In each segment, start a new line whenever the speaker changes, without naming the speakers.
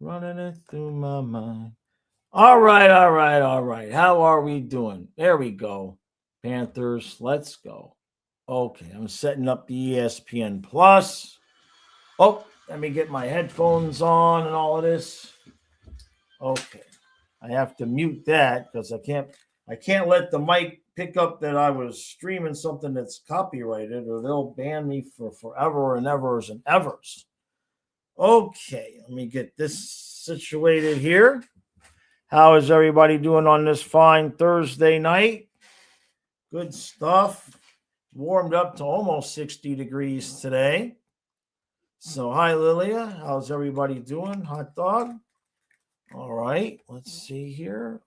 Running it through my mind. All right, all right, all right. How are we doing? There we go. Panthers, let's go. Okay, I'm setting up the ESPN Plus. Oh, let me get my headphones on and all of this. Okay. I have to mute that because I can't let the mic pick up that I was streaming something that's copyrighted or they'll ban me for forever and evers and evers. Okay, let me get this situated here. How is everybody doing on this fine Thursday night? Good stuff. Warmed up to almost 60 degrees today. So, hi, Lilia. How's everybody doing? Hot dog? All right, let's see here.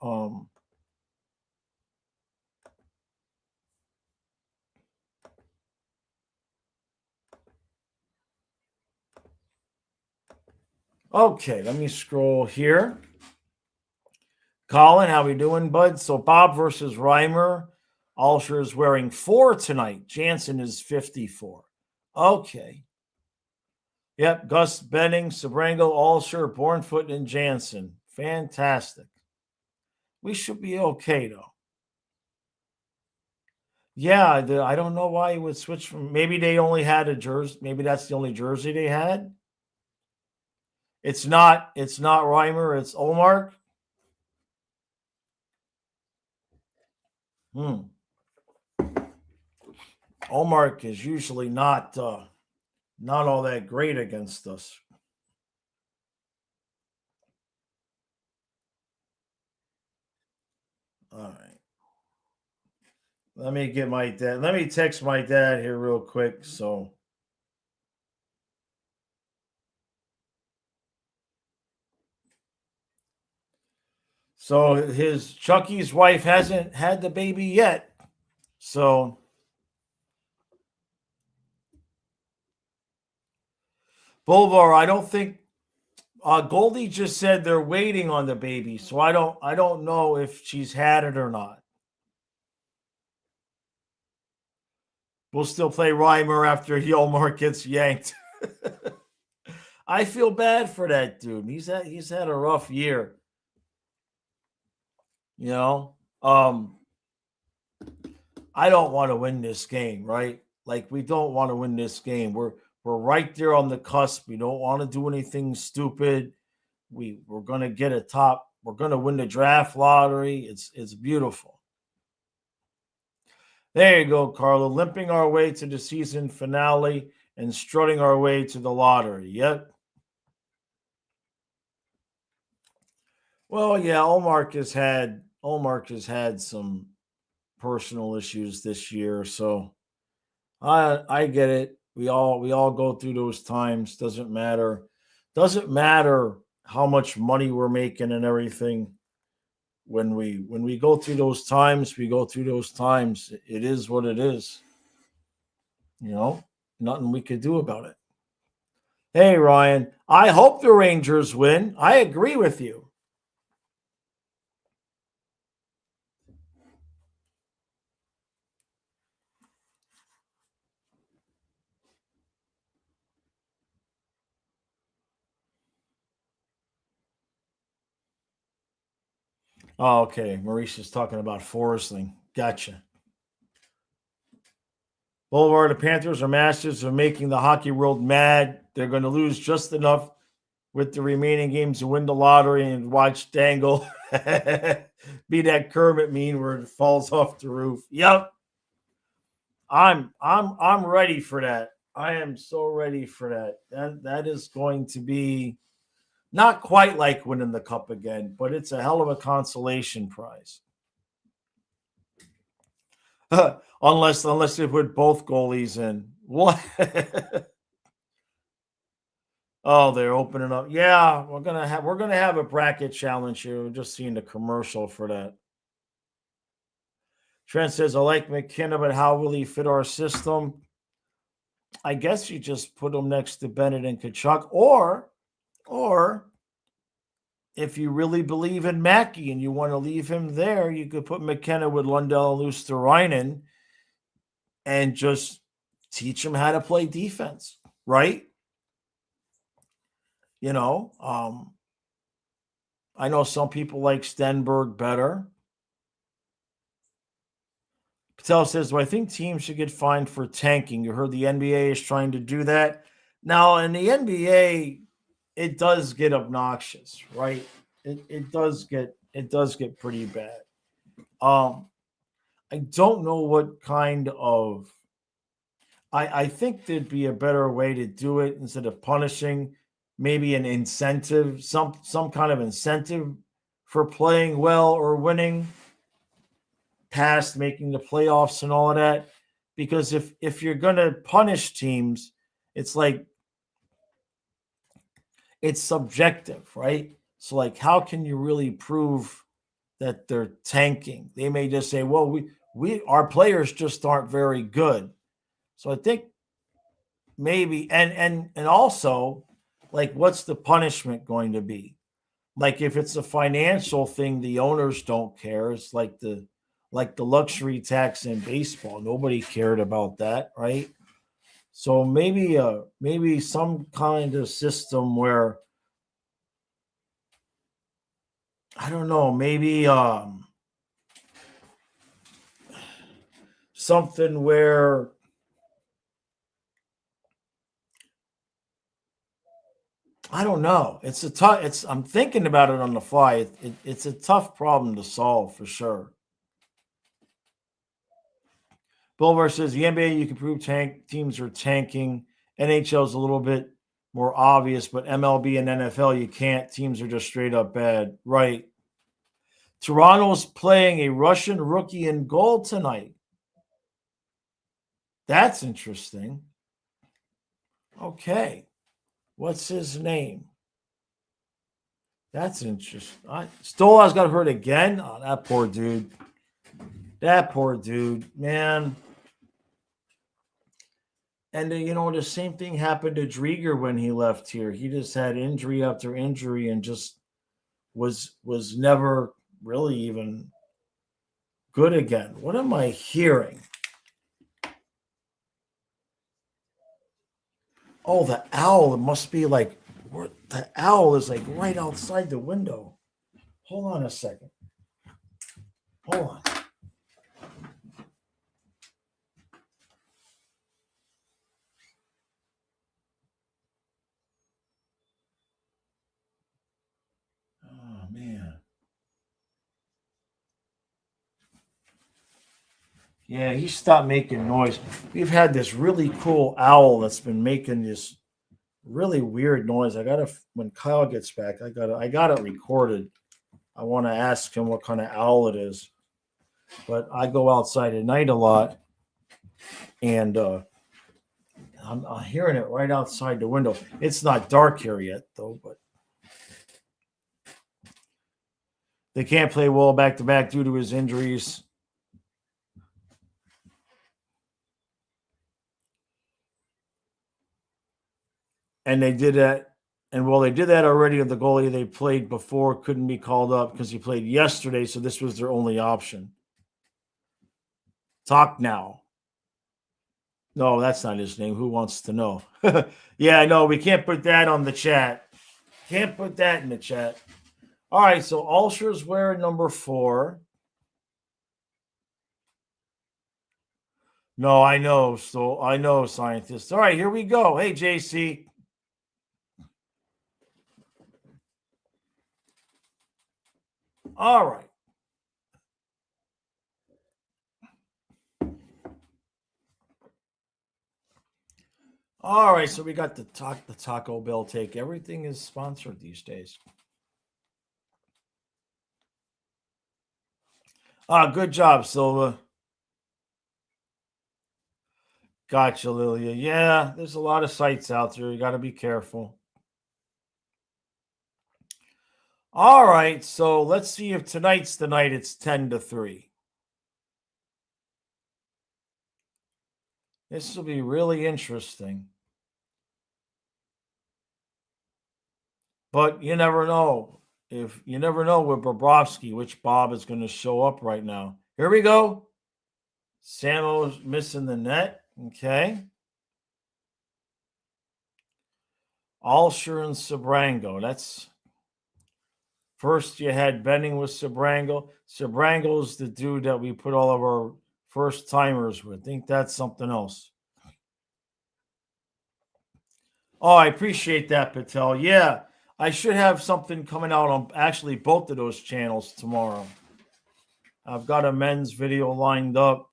Okay, let me scroll here. Colin, how we doing, bud? So Bob versus Reimer. Alsher is wearing 4 tonight. Jansen is 54. Okay. Yep, Gus Benning, Sabrango, Alsher, Bornfoot, and Jansen. Fantastic. We should be okay, though. Yeah, I don't know why he would switch from. Maybe they only had a jersey. Maybe that's the only jersey they had. It's not Reimer. It's Omar. Omar is usually not all that great against us. All right. Let me get my dad. Let me text my dad here real quick. So his Chucky's wife hasn't had the baby yet. So Boulevard, I don't think Goldie just said they're waiting on the baby. So I don't know if she's had it or not. We'll still play Reimer after Yelmar gets yanked. I feel bad for that dude. He's had a rough year. You know, I don't want to win this game, right? Like we don't want to win this game. We're right there on the cusp. We don't want to do anything stupid. We're gonna get a top. We're gonna win the draft lottery. It's beautiful. There you go, Carlo. Limping our way to the season finale and strutting our way to the lottery. Yep. Well, yeah, Olmark has had some personal issues this year, so I get it. We all go through those times. Doesn't matter. Doesn't matter how much money we're making and everything. When we go through those times, we go through those times. It is what it is. You know, nothing we could do about it. Hey Ryan, I hope the Rangers win. I agree with you. Oh, okay. Maurice is talking about Forsling. Gotcha. Boulevard, the Panthers are masters of making the hockey world mad. They're going to lose just enough with the remaining games to win the lottery and watch Dangle be that Kermit meme where it falls off the roof. Yep. I'm ready for that. I am so ready for that. That is going to be not quite like winning the cup again, but it's a hell of a consolation prize. unless they put both goalies in. What? Oh, they're opening up. Yeah, we're gonna have a bracket challenge here. We're just seeing the commercial for that. Trent says, I like McKenna, but how will he fit our system? I guess you just put him next to Bennett and Kachuk, or if you really believe in Mackey and you want to leave him there, you could put McKenna with Lundell and Luosterainen and just teach him how to play defense, right? You know, I know some people like Stenberg better. Patel says, "Do I think teams should get fined for tanking?" You heard the NBA is trying to do that. Now, in the NBA, it does get obnoxious, right? It does get pretty bad. Um, I don't know what kind of I think there'd be a better way to do it instead of punishing, maybe an incentive, some kind of incentive for playing well or winning past making the playoffs and all of that. Because if you're gonna punish teams, it's like it's subjective, right? So like how can you really prove that they're tanking? They may just say, well, we our players just aren't very good. So I think maybe and also like what's the punishment going to be? Like if it's a financial thing, the owners don't care. It's like the luxury tax in baseball. Nobody cared about that, right? So maybe some kind of system where I don't know, maybe something where I don't know. It's a tough. It's I'm thinking about it on the fly. It's a tough problem to solve for sure. Bulvar says the NBA you can prove tank teams are tanking. NHL is a little bit more obvious, but MLB and NFL you can't. Teams are just straight up bad. Right. Toronto's playing a Russian rookie in goal tonight. That's interesting. Okay. What's his name? That's interesting. Stola's got hurt again. Oh, that poor dude. That poor dude, man. And the same thing happened to Drieger when he left here. He just had injury after injury and just was never really even good again. What am I hearing? Oh, the owl. It must be like the owl is like right outside the window. Hold on a second. Hold on. Oh man. Yeah, he stopped making noise. We've had this really cool owl that's been making this really weird noise. I gotta when Kyle gets back, I got it recorded. I want to ask him what kind of owl it is. But I go outside at night a lot, and I'm hearing it right outside the window. It's not dark here yet, though. But they can't play well back to back due to his injuries. And they did that. And well, they did that already. The goalie they played before couldn't be called up because he played yesterday, so this was their only option. Talk now. No, that's not his name. Who wants to know? Yeah, no, we can't put that on the chat. Can't put that in the chat. All right, so Ulster's wearing number 4. No, I know. So I know, scientists. All right, here we go. Hey, JC. All right. All right, so we got the Taco Bell take. Everything is sponsored these days. Good job, Silva. Gotcha, Lilia. Yeah, there's a lot of sites out there. You got to be careful. All right, so let's see if tonight's the night. It's 10-3. This will be really interesting. But you never know. If you never know with Bobrovsky, which Bob is going to show up right now. Here we go. Samo's missing the net. Okay. Alsher and Sabrango. First, you had Benning with Sabrango. Sabrango's the dude that we put all of our first timers with. I think that's something else. Oh, I appreciate that, Patel. Yeah, I should have something coming out on actually both of those channels tomorrow. I've got a men's video lined up,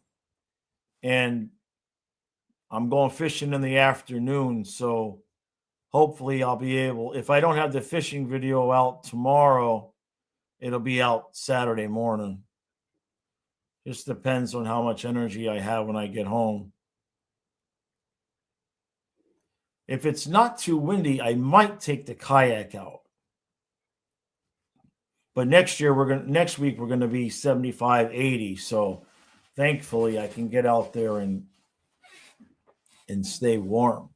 and I'm going fishing in the afternoon. So hopefully I'll be able, if I don't have the fishing video out tomorrow, it'll be out Saturday morning. Just depends on how much energy I have when I get home. If it's not too windy, I might take the kayak out. But next week we're gonna be 75, 80. So thankfully I can get out there and stay warm.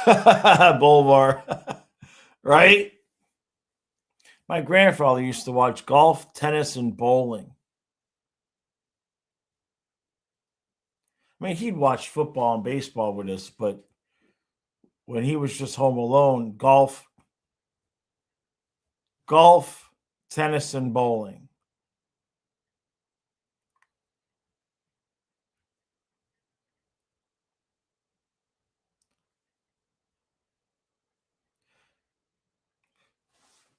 Boulevard. Right? My grandfather used to watch golf, tennis, and bowling. I mean, he'd watch football and baseball with us, but when he was just home alone, golf, tennis, and bowling.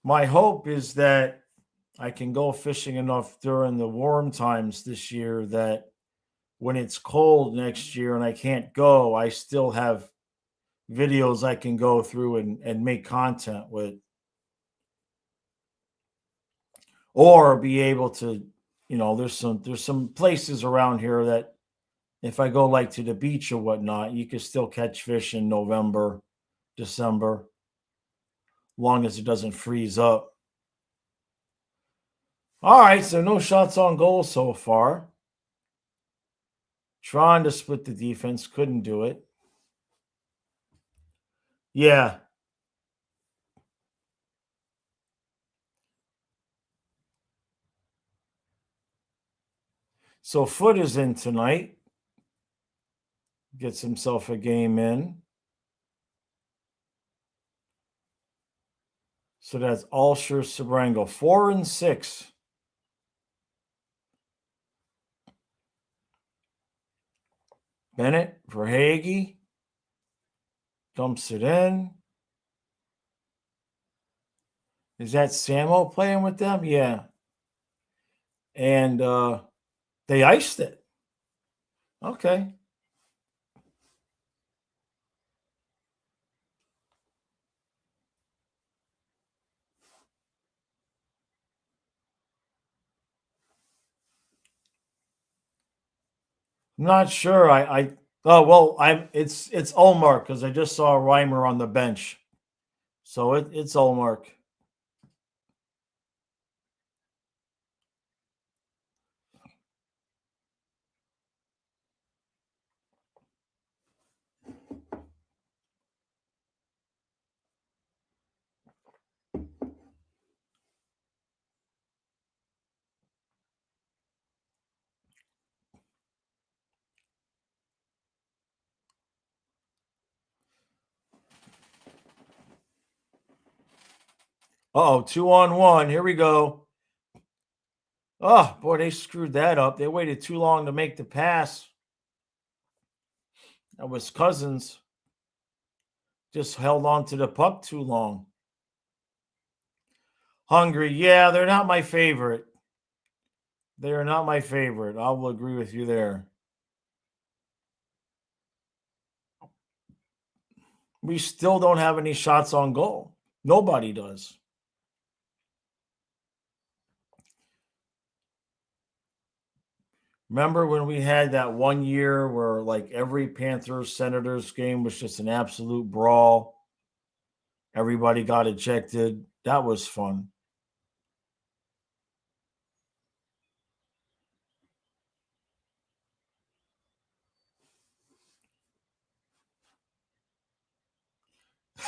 My hope is that I can go fishing enough during the warm times this year that when it's cold next year and I can't go, I still have videos I can go through and make content with. Or be able to, there's some places around here that if I go like to the beach or whatnot, you can still catch fish in November, December, long as it doesn't freeze up. All right, so no shots on goal so far. Trying to split the defense, couldn't do it. Yeah. So Foot is in tonight. Gets himself a game in. So that's Alsher, Sabrango, 4 and 6. Bennett for Hagee. Dumps it in. Is that Samo playing with them? Yeah. And they iced it. Okay. I'm not sure. It's Olmark because I just saw Reimer on the bench. So it's Olmark. Uh-oh, 2-on-1. Here we go. Oh, boy, they screwed that up. They waited too long to make the pass. That was Cousins. Just held on to the puck too long. Hungry. Yeah, they're not my favorite. They are not my favorite. I will agree with you there. We still don't have any shots on goal. Nobody does. Remember when we had that one year where like every Panthers Senators game was just an absolute brawl? Everybody got ejected. That was fun.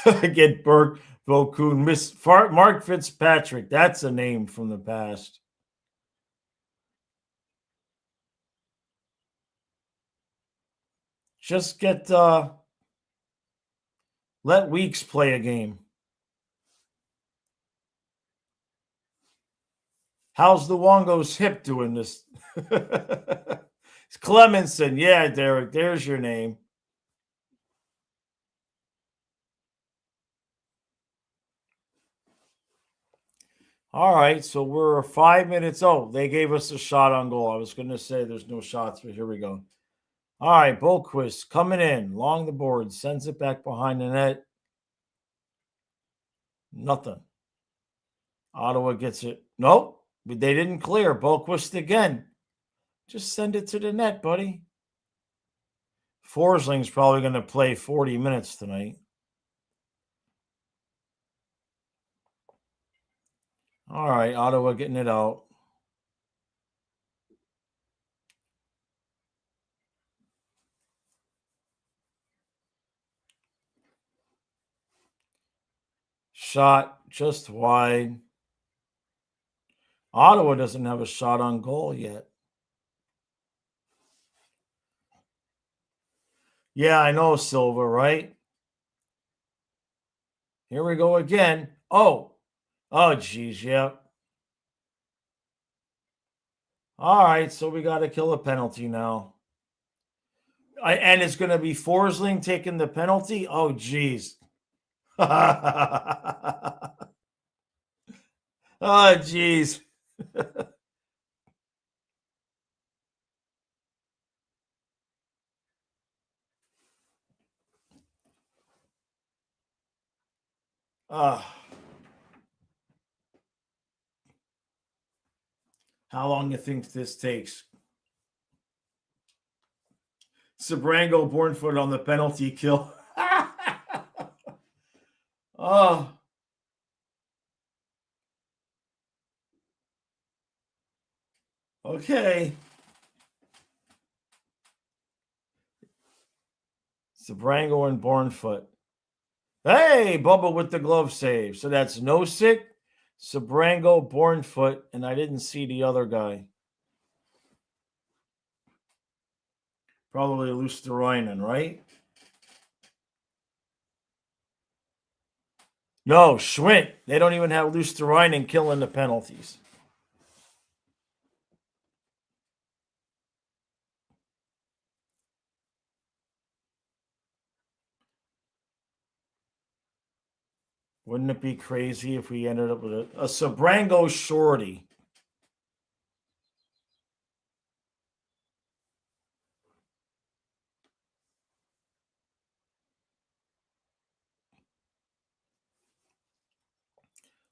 Get Burke, Vokun, Mark Fitzpatrick. That's a name from the past. Just get Let Weeks play a game. How's the Wongo's hip doing this? It's Clemenson. Yeah, Derek, there's your name. All right, so we're 5 minutes. Oh, they gave us a shot on goal. I was going to say there's no shots, but here we go. All right, Boquist coming in along the board, sends it back behind the net. Nothing. Ottawa gets it. Nope, they didn't clear. Boquist again. Just send it to the net, buddy. Forsling's probably going to play 40 minutes tonight. All right, Ottawa getting it out. Shot just wide. Ottawa doesn't have a shot on goal yet. Yeah, I know, Silva, right? Here we go again. Oh, geez, yeah. All right, so we got to kill a penalty now. And it's going to be Forsling taking the penalty? Oh, geez. Oh, geez. How long you think this takes? Sabrango Bornfoot on the penalty kill. Oh. Okay. Sabrango and Bornfoot. Hey, Bubba with the glove save. So that's Nosik, Sabrango, Bornfoot, and I didn't see the other guy. Probably Luosterainen, right? No, Schwint. They don't even have Luosterainen killing the penalties. Wouldn't it be crazy if we ended up with a Sabrango shorty?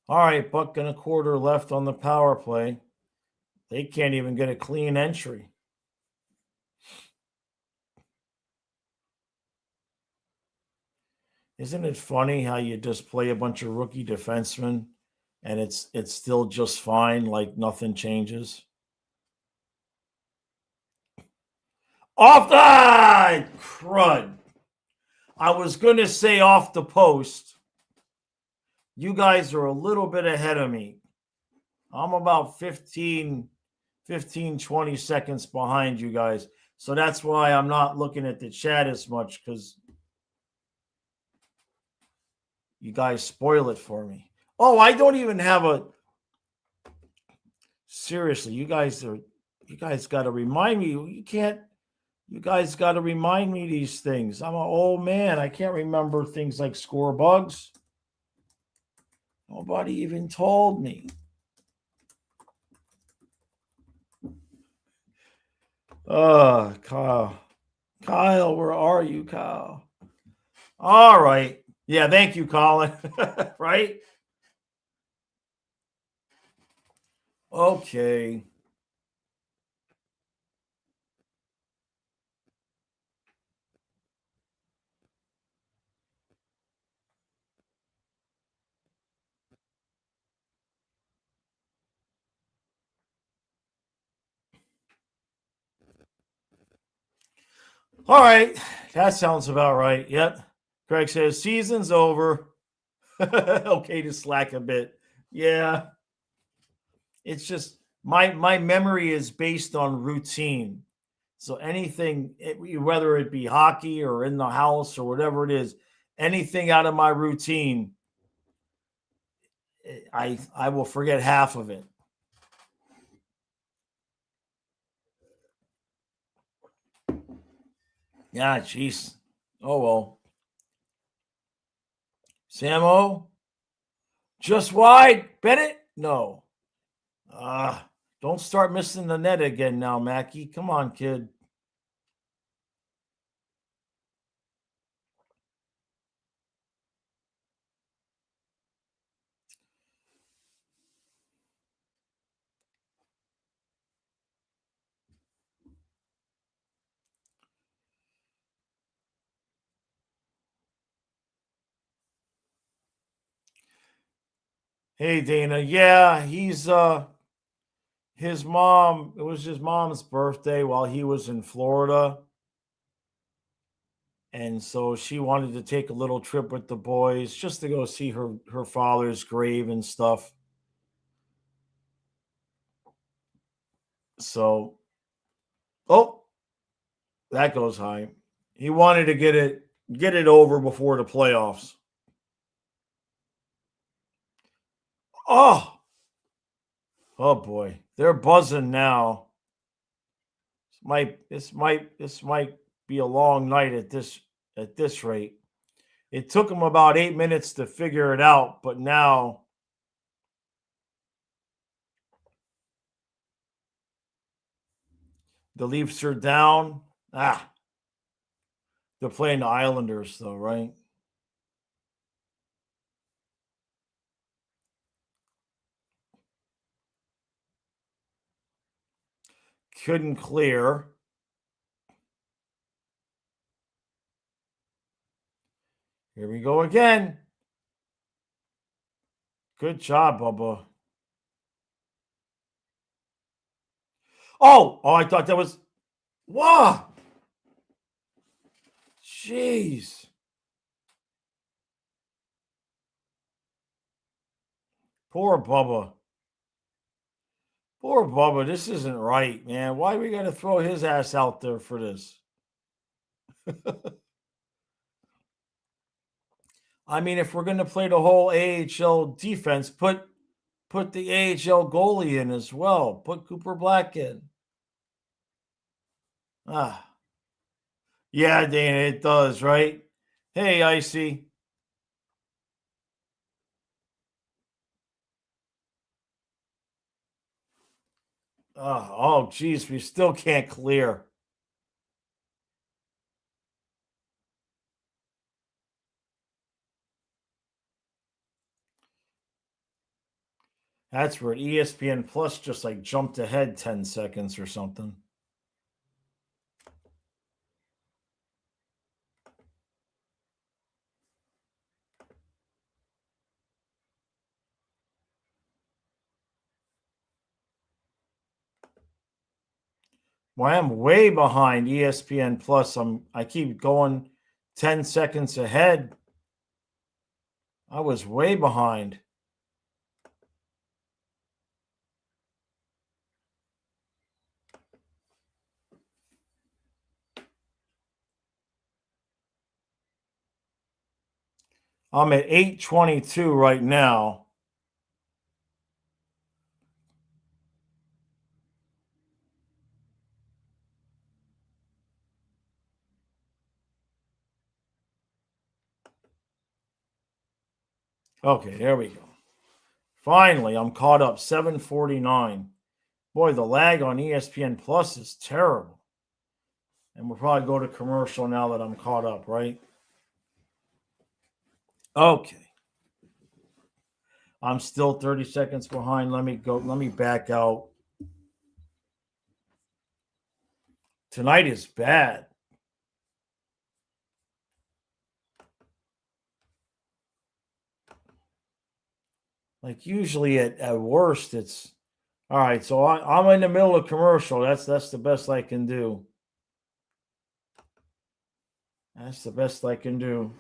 All right, buck and a quarter left on the power play. They can't even get a clean entry. Isn't it funny how you just play a bunch of rookie defensemen and it's still just fine, like nothing changes? Off the crud. I was going to say off the post. You guys are a little bit ahead of me. I'm about 15, 20 seconds behind you guys. So that's why I'm not looking at the chat as much, because you guys spoil it for me. Oh, I don't even have a... Seriously, you guys got to remind me. You guys got to remind me these things. I'm an old man. I can't remember things like score bugs. Nobody even told me. Kyle. Kyle, where are you, Kyle? All right. Yeah, thank you, Colin. Right? Okay. All right. That sounds about right. Yep. Craig says season's over. Okay to slack a bit. Yeah. It's just my memory is based on routine. So anything, whether it be hockey or in the house or whatever it is, anything out of my routine, I will forget half of it. Yeah, jeez. Oh well. Samo, just wide. Bennett, no. Don't start missing the net again now, Mackie. Come on, kid. Hey, Dana. Yeah, he's his mom. It was his mom's birthday while he was in Florida. And so she wanted to take a little trip with the boys just to go see her father's grave and stuff. So, oh, that goes high. He wanted to get it over before the playoffs. Oh, oh boy, they're buzzing now. This might be a long night at this rate. It took them about 8 minutes to figure it out, but now the Leafs are down. They're playing the Islanders though, right? Couldn't clear. Here we go again. Good job, Bubba. Oh, I thought that was. Wow. Jeez. Poor Bubba. Poor Bubba. This isn't right, man. Why are we going to throw his ass out there for this? I mean, if we're going to play the whole AHL defense, put the AHL goalie in as well. Put Cooper Black in. Yeah, Dana, it does, right? Hey, Icy. Oh, geez, we still can't clear. That's where ESPN Plus just like jumped ahead 10 seconds or something. Well, I'm way behind ESPN Plus. I keep going 10 seconds ahead. I was way behind. I'm at 8:22 right now. Okay, there we go. Finally, I'm caught up. 7:49. Boy, the lag on ESPN Plus is terrible. And we'll probably go to commercial now that I'm caught up, right? Okay. I'm still 30 seconds behind. Let me back out. Tonight is bad. Like usually at worst, it's all right. So I'm in the middle of commercial. That's the best I can do. That's the best I can do.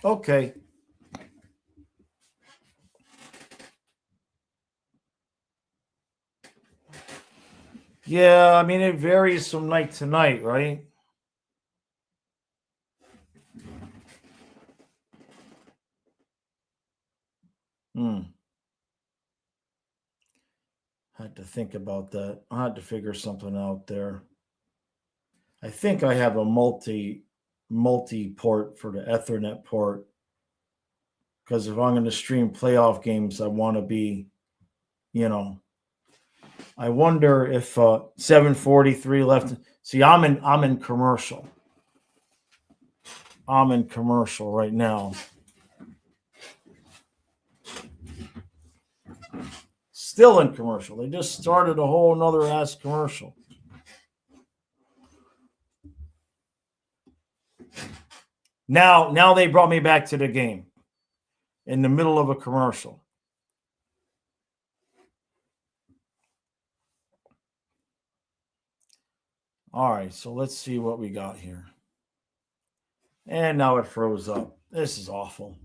Okay. Yeah, I mean it varies from night to night, right? Had to think about that. I had to figure something out there. I think I have a multi port for the Ethernet port, because if I'm going to stream playoff games, I want to be, I wonder if 7:43 left. See, I'm in commercial. I'm in commercial right now. Still in commercial. They just started a whole nother ass commercial. Now they brought me back to the game in the middle of a commercial. All right, so let's see what we got here. And now it froze up. This is awful.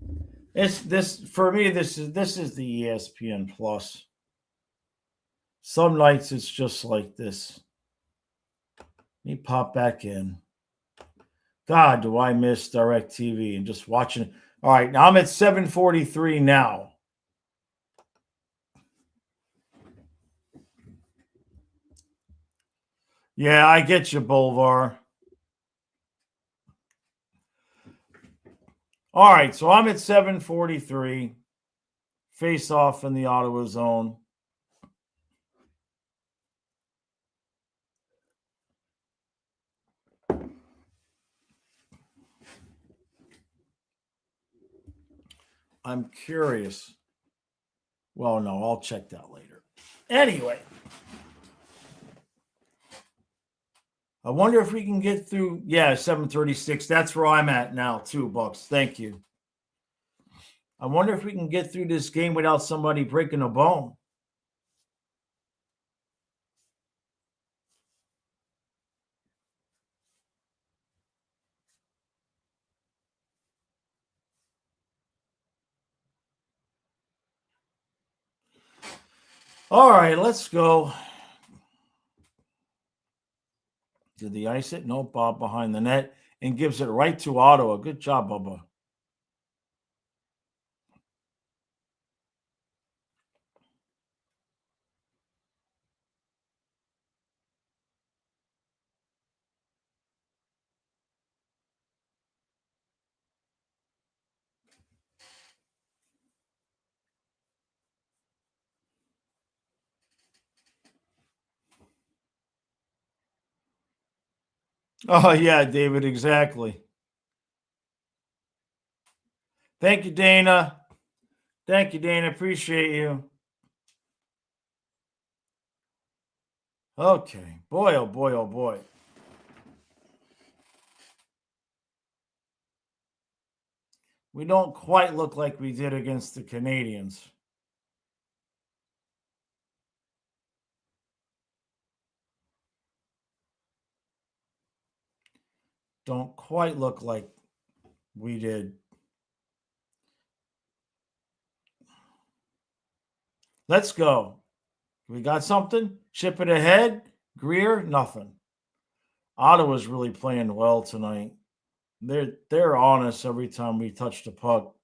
This for me. This is the ESPN Plus. Some nights it's just like this. Let me pop back in. God, do I miss DirecTV and just watching. All right, now I'm at 7:43 now. Yeah, I get you, Bolvar. All right, so I'm at 7:43. Face off in the Ottawa zone. I'm curious. Well, no, I'll check that later. Anyway, I wonder if we can get through. Yeah, 7:36. That's where I'm at now, $2. Thank you. I wonder if we can get through this game without somebody breaking a bone. All right, let's go. Did he ice it? No, Bob behind the net and gives it right to Ottawa. Good job, Bubba. Oh, yeah, David, exactly. Thank you, Dana. Thank you, Dana. Appreciate you. Okay. Boy, oh boy, oh boy. We don't quite look like we did against the Canadians. Don't quite look like we did. Let's go. We got something? Chip it ahead. Greer, nothing. Ottawa's really playing well tonight. They're on us every time we touch the puck.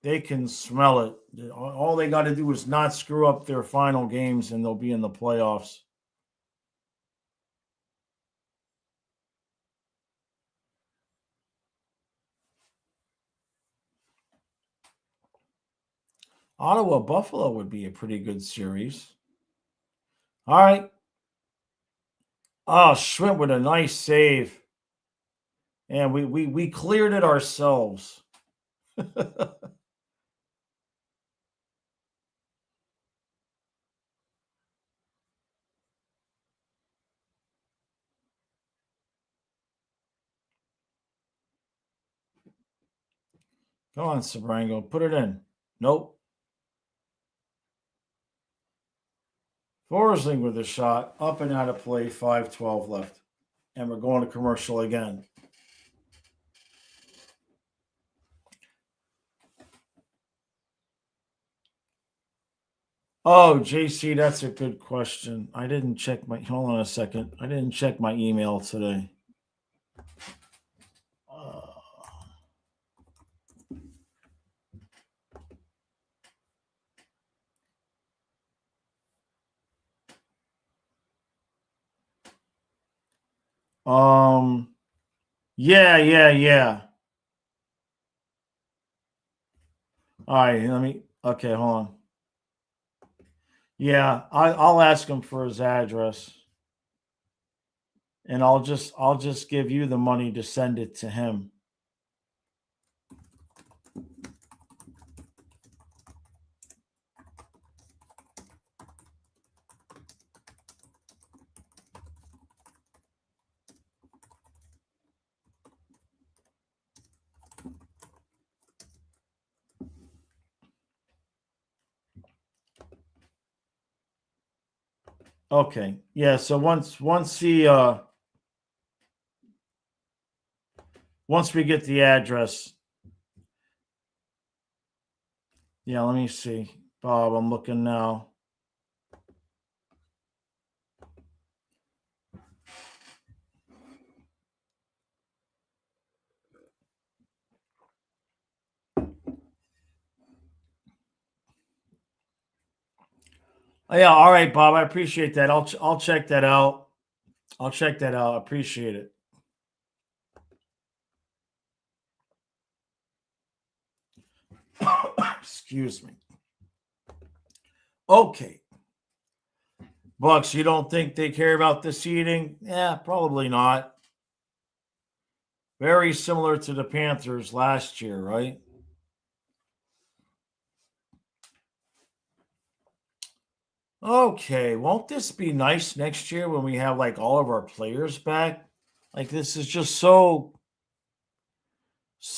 They can smell it. All they got to do is not screw up their final games, and they'll be in the playoffs. Ottawa Buffalo would be a pretty good series. All right. Oh, Schwint with a nice save. And we cleared it ourselves. Come on, Sabrango. Put it in. Nope. Forsling with a shot. Up and out of play. 5:12 left. And we're going to commercial again. Oh, JC, that's a good question. I didn't check my. Hold on a second. I didn't check my email today. Yeah. All right, okay, hold on. Yeah, I'll ask him for his address, and I'll just give you the money to send it to him. Okay. Yeah, so once we get the address, yeah, let me see. Bob, I'm looking now. Oh, yeah, all right, Bob. I appreciate that. I'll check that out. I'll check that out. I appreciate it. Excuse me. Okay. Bucks, you don't think they care about the seeding? Yeah, probably not. Very similar to the Panthers last year, right? Okay, won't this be nice next year when we have like all of our players back? Like this is just so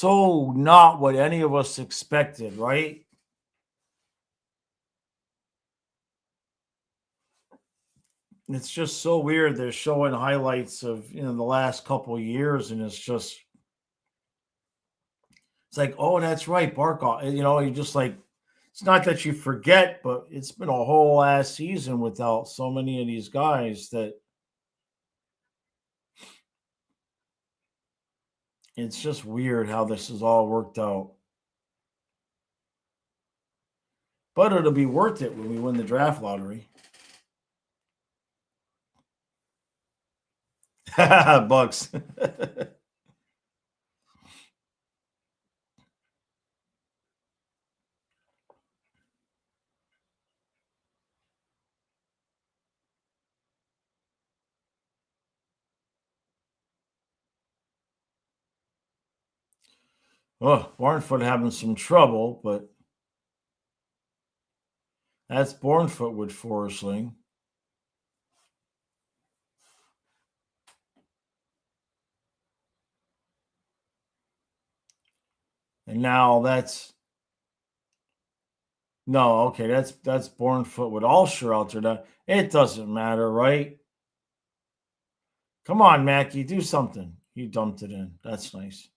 not what any of us expected, right? It's just so weird. They're showing highlights of the last couple of years, and it's like, oh, that's right, Barkov. You just like it's not that you forget, but it's been a whole ass season without so many of these guys that it's just weird how this has all worked out. But it'll be worth it when we win the draft lottery. Bucks. Oh, Barnfoot having some trouble, but that's Barnfoot with Forsling. And now that's no, okay, that's Barnfoot with Alsher out there. It doesn't matter, right? Come on, Mackie, do something. He dumped it in. That's nice.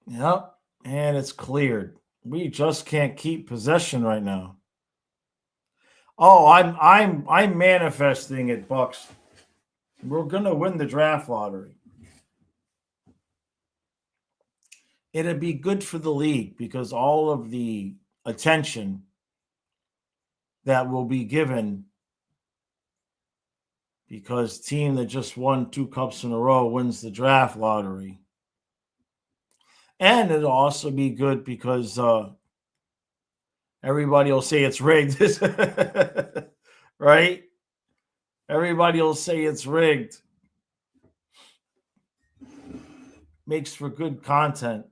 Yep, and it's cleared. We just can't keep possession right now. Oh, I'm manifesting it, Bucks. We're gonna win the draft lottery. It'd be good for the league because all of the attention that will be given because team that just won 2 cups in a row wins the draft lottery. And it'll also be good because everybody will say it's rigged. Right? Everybody will say it's rigged. Makes for good content.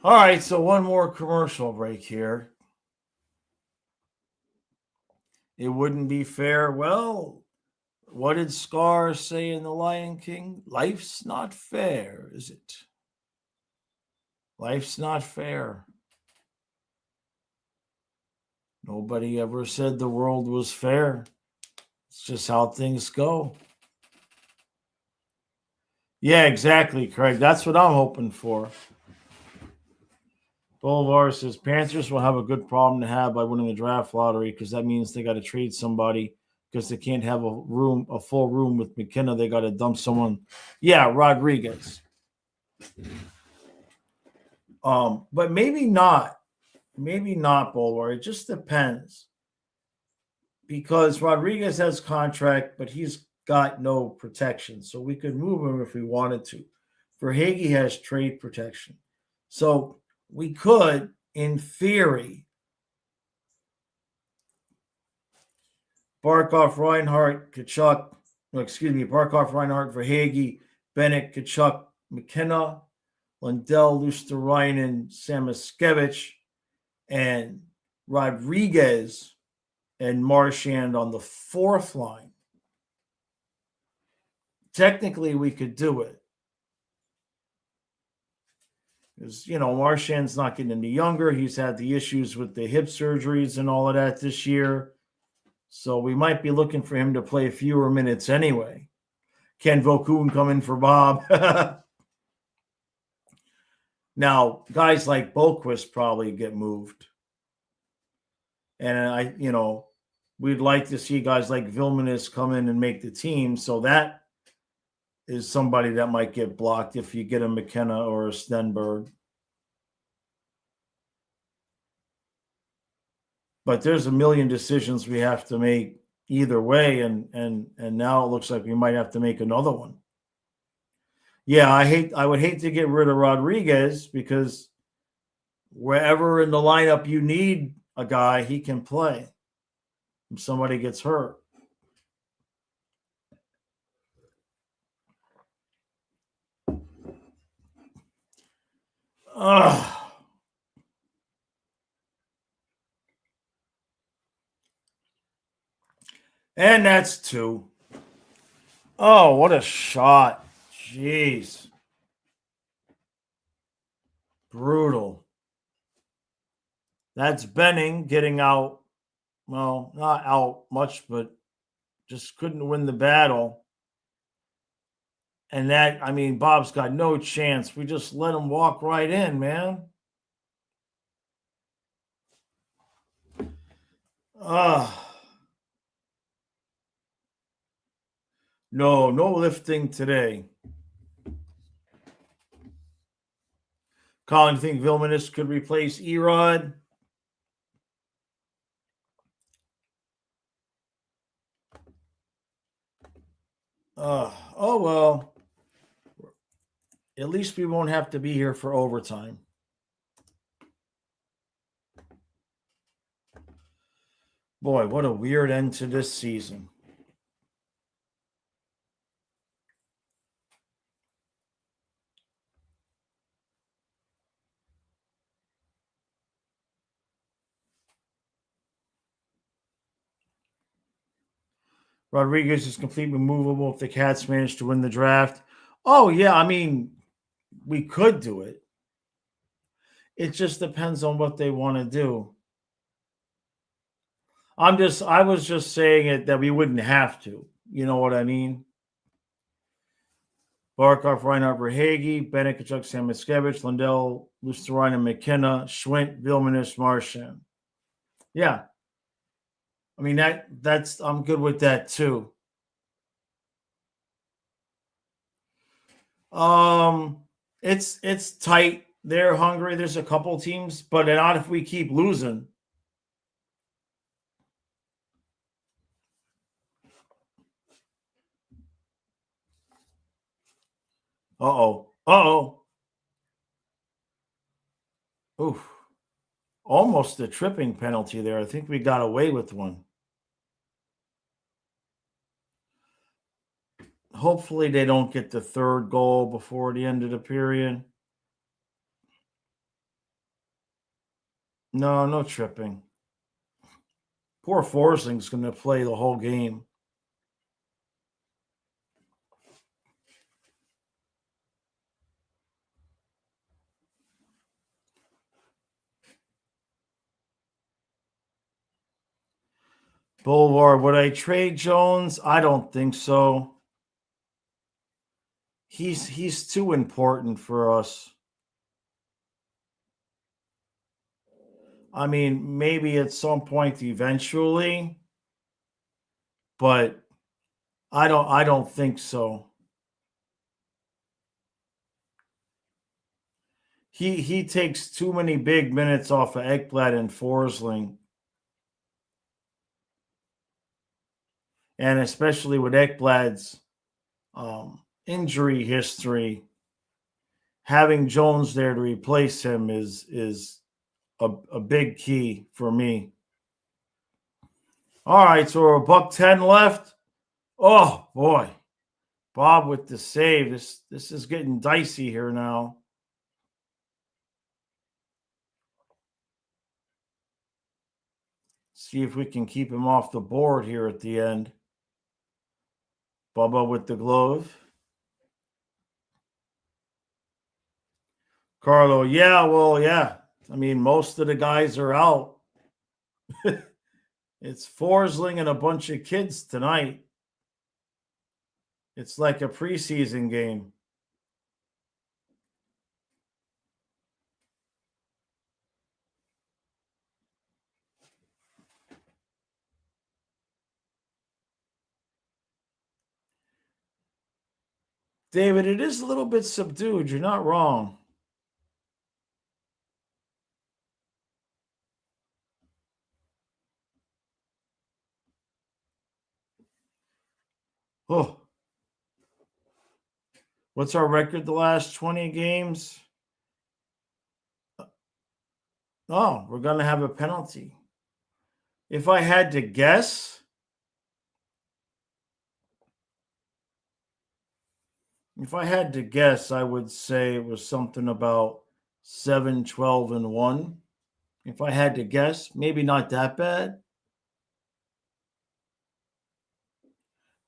All right, so one more commercial break here. It wouldn't be fair. Well, what did Scar say in The Lion King? Life's not fair, is it? Life's not fair. Nobody ever said the world was fair. It's just how things go. Yeah, exactly, Craig. That's what I'm hoping for. Bolivar says Panthers will have a good problem to have by winning the draft lottery because that means they got to trade somebody because they can't have a full room with McKenna. They got to dump someone. Yeah, Rodriguez. But maybe not. Maybe not, Bolivar. It just depends. because Rodriguez has contract, but he's got no protection. So we could move him if we wanted to. Verhage has trade protection. So we could, in theory, Barkov, Reinhart, Kachuk, Barkov, Reinhart, Verhage, Bennett, Kachuk, McKenna, Lundell, Luosterainen, Samoskevich, and Rodriguez and Marchand on the fourth line. Technically, we could do it. Because, Marchand's not getting any younger. He's had the issues with the hip surgeries and all of that this year. So we might be looking for him to play fewer minutes anyway. Can Vokun come in for Bob? Now, guys like Boquist probably get moved. And we'd like to see guys like Vilmanis come in and make the team. So that is somebody that might get blocked if you get a McKenna or a Stenberg. But there's a million decisions we have to make either way, and now it looks like we might have to make another one. Yeah, I would hate to get rid of Rodriguez, because wherever in the lineup you need a guy, he can play if somebody gets hurt. Ugh. And that's 2. Oh, what a shot. Jeez. Brutal. That's Benning getting out. Well, not out much, but just couldn't win the battle. And Bob's got no chance. We just let him walk right in, man. No lifting today. Colin, you think Vilmanis could replace Erod? Oh, well. At least we won't have to be here for overtime. Boy, what a weird end to this season. Rodriguez is completely movable if the Cats manage to win the draft. Oh, yeah, we could do it. It just depends on what they want to do. I was just saying it that we wouldn't have to. You know what I mean? Barkov, Reinhart, Verhage, Bennett, Kachuk, Samoskevich, Lundell, Luosterainen, McKenna, Schwint, Vilmanis, Marchand. Yeah. That's I'm good with that too. It's tight. They're hungry. There's a couple teams, but not if we keep losing. Uh-oh. Oof. Almost a tripping penalty there. I think we got away with one. Hopefully they don't get the third goal before the end of the period. No tripping. Poor Forsling's going to play the whole game. Boulevard, would I trade Jones? I don't think so. He's too important for us. Maybe at some point eventually, but I don't think so. He takes too many big minutes off of Ekblad and Forsling. and especially with Ekblad's injury history, having Jones there to replace him is a big key for me. All right, so we're $1.10 left. Oh boy, Bob with the save. This is getting dicey here now. See if we can keep him off the board here at the end. Bubba with the glove. Carlo, yeah, well, yeah. I mean, most of the guys are out. It's Forsling and a bunch of kids tonight. It's like a preseason game. David, it is a little bit subdued. You're not wrong. Oh. What's our record the last 20 games? Oh, we're going to have a penalty. If I had to guess, I would say it was something about 7, 12, and 1. If I had to guess, maybe not that bad.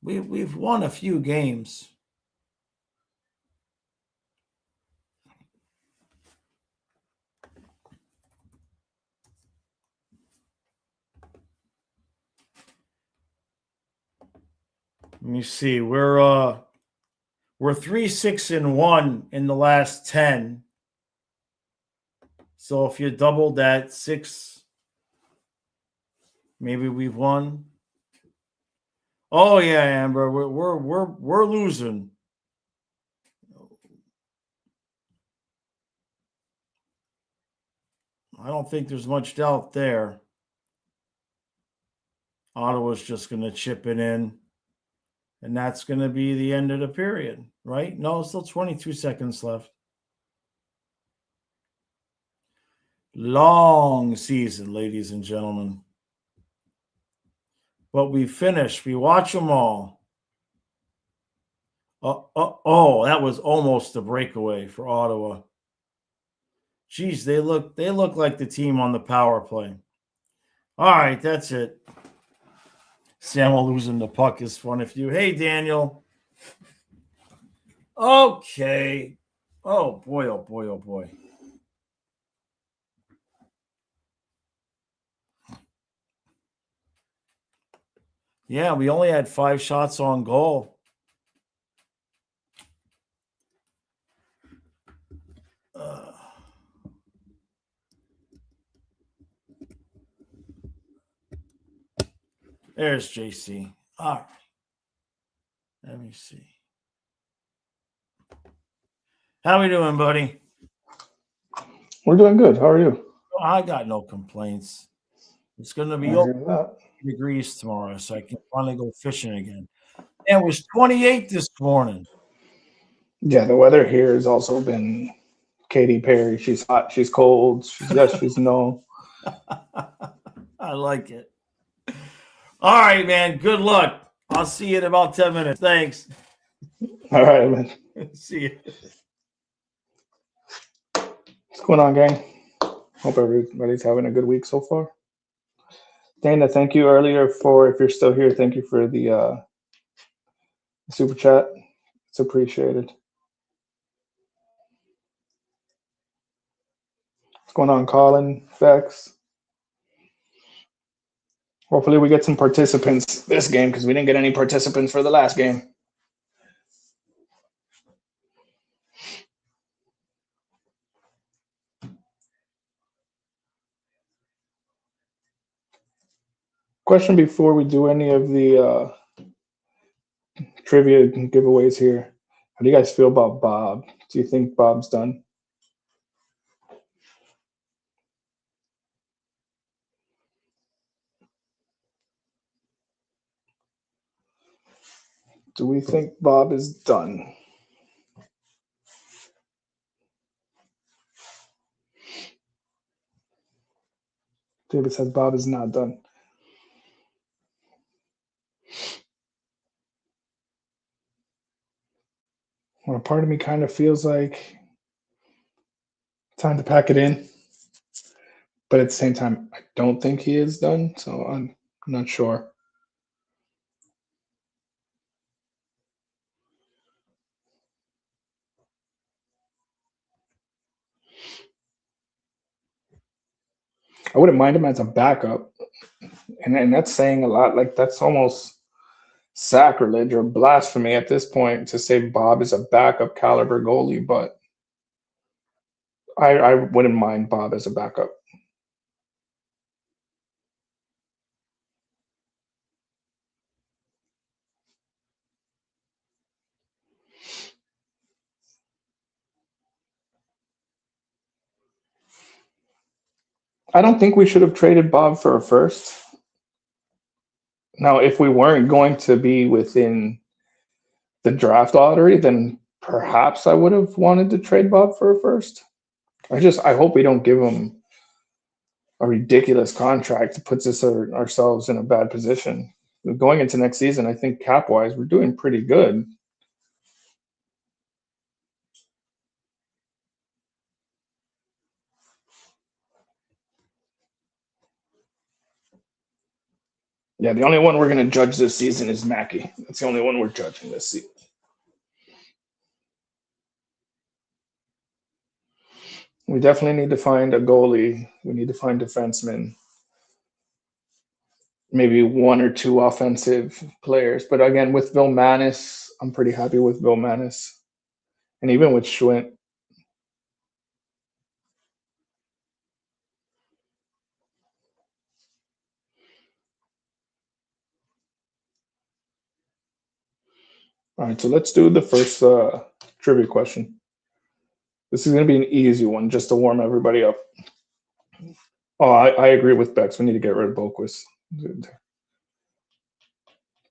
We've won a few games. Let me see. We're 3-6-1 in the last 10. So if you doubled that, 6, maybe we've won. Oh yeah, Amber, we're losing. I don't think there's much doubt there. Ottawa's just going to chip it in, and that's going to be the end of the period, right? No, still 22 seconds left. Long season, ladies and gentlemen. But we finished. We watch them all. Oh, that was almost a breakaway for Ottawa. Geez, they look like the team on the power play. All right, that's it. Samuel losing the puck is fun if you. Hey, Daniel. Okay. Oh, boy, oh, boy, oh, boy. Yeah, we only had 5 shots on goal. There's JC. All right. Let me see. How we doing, buddy?
We're doing good. How are you?
I got no complaints. It's going to be
I hear that.
degrees tomorrow, so I can finally go fishing again. And it was 28 this morning.
Yeah, the weather here has also been Katy Perry. She's hot, she's cold, she's yes, she's no.
I like it. All right, man. Good luck. I'll see you in about 10 minutes. Thanks.
All right, man.
See you.
What's going on, gang? Hope everybody's having a good week so far. Dana, thank you earlier for, if you're still here, thank you for the super chat. It's appreciated. What's going on, Colin, Bex? Hopefully we get some participants this game because we didn't get any participants for the last game. Question before we do any of the trivia giveaways here. How do you guys feel about Bob? Do you think Bob's done? Do we think Bob is done? David says Bob is not done. Well, part of me kind of feels like time to pack it in. But at the same time, I don't think he is done, so I'm not sure. I wouldn't mind him as a backup. And that's saying a lot. Like, that's almost sacrilege or blasphemy at this point to say Bob is a backup caliber goalie, but I wouldn't mind Bob as a backup. I don't think we should have traded Bob for a first. Now, if we weren't going to be within the draft lottery, then perhaps I would have wanted to trade Bob for a first. I hope we don't give him a ridiculous contract that puts us ourselves in a bad position. Going into next season, I think cap wise, we're doing pretty good. Yeah, the only one we're going to judge this season is Mackey. That's the only one we're judging this season. We definitely need to find a goalie. We need to find defensemen. Maybe one or two offensive players. But again, with Bill Manis, I'm pretty happy with Bill Manis. And even with Schwint. All right, so let's do the first trivia question. This is going to be an easy one just to warm everybody up. Oh, I agree with Bex. We need to get rid of Boquist.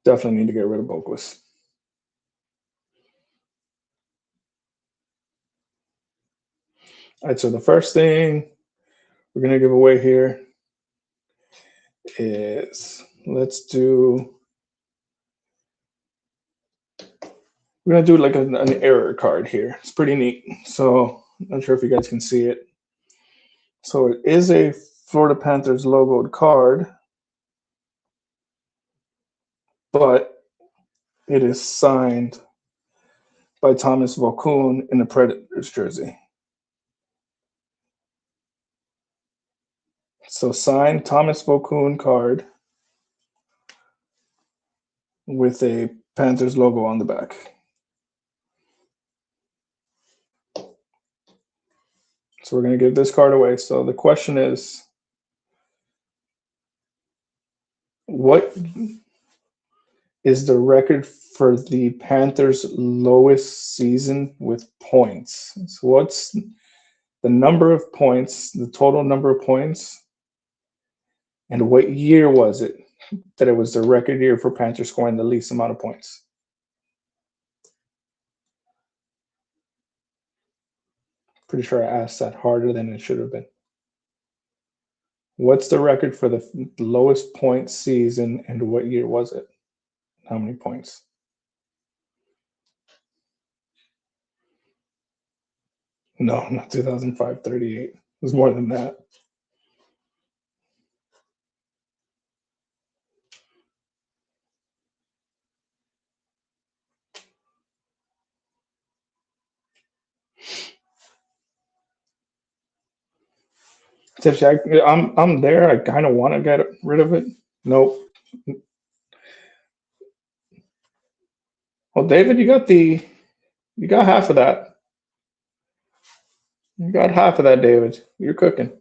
Definitely need to get rid of Boquist. All right, so the first thing we're going to give away here is we're going to do like an error card here. It's pretty neat. So I'm not sure if you guys can see it. So it is a Florida Panthers logoed card, but it is signed by Thomas Volkun in the Predators jersey. So signed Thomas Volkun card with a Panthers logo on the back. So we're going to give this card away. So the question is, what is the record for the Panthers' lowest season with points? So what's the number of points, the total number of points, and what year was it that it was the record year for Panthers scoring the least amount of points? Pretty sure I asked that harder than it should have been. What's the record for the lowest point season, and what year was it? How many points? No, not 2005, 38. It was more than that. Tipsy, I'm there. I kind of want to get rid of it. Nope. Well, David, you got half of that. You got half of that, David. You're cooking.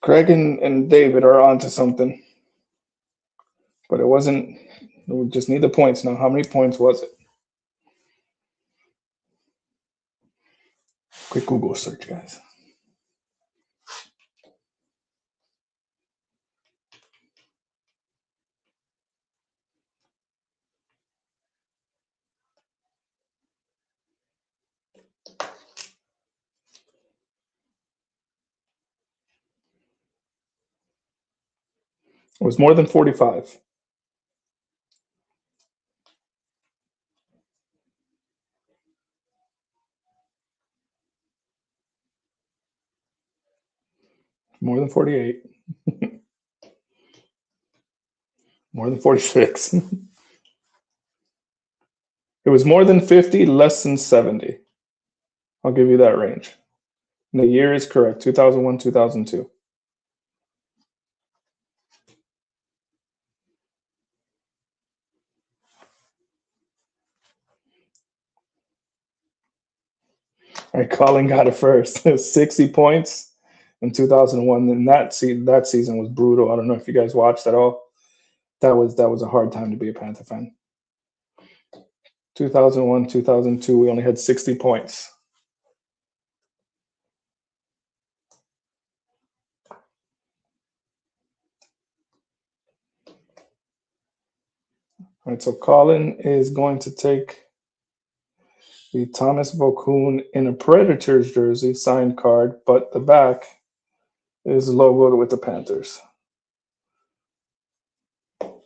Craig and David are onto something. But it wasn't, we just need the points now. How many points was it? Quick Google search, guys. It was more than 45. More than 48. More than 46. It was more than 50, less than 70. I'll give you that range. And the year is correct, 2001, 2002. All right, Colin got it first. 60 points in 2001. And that season was brutal. I don't know if you guys watched at all. That was a hard time to be a Panther fan. 2001, 2002, we only had 60 points. All right, so Colin is going to take the Thomas Vokoun in a Predators jersey signed card, but the back is logoed with the Panthers. All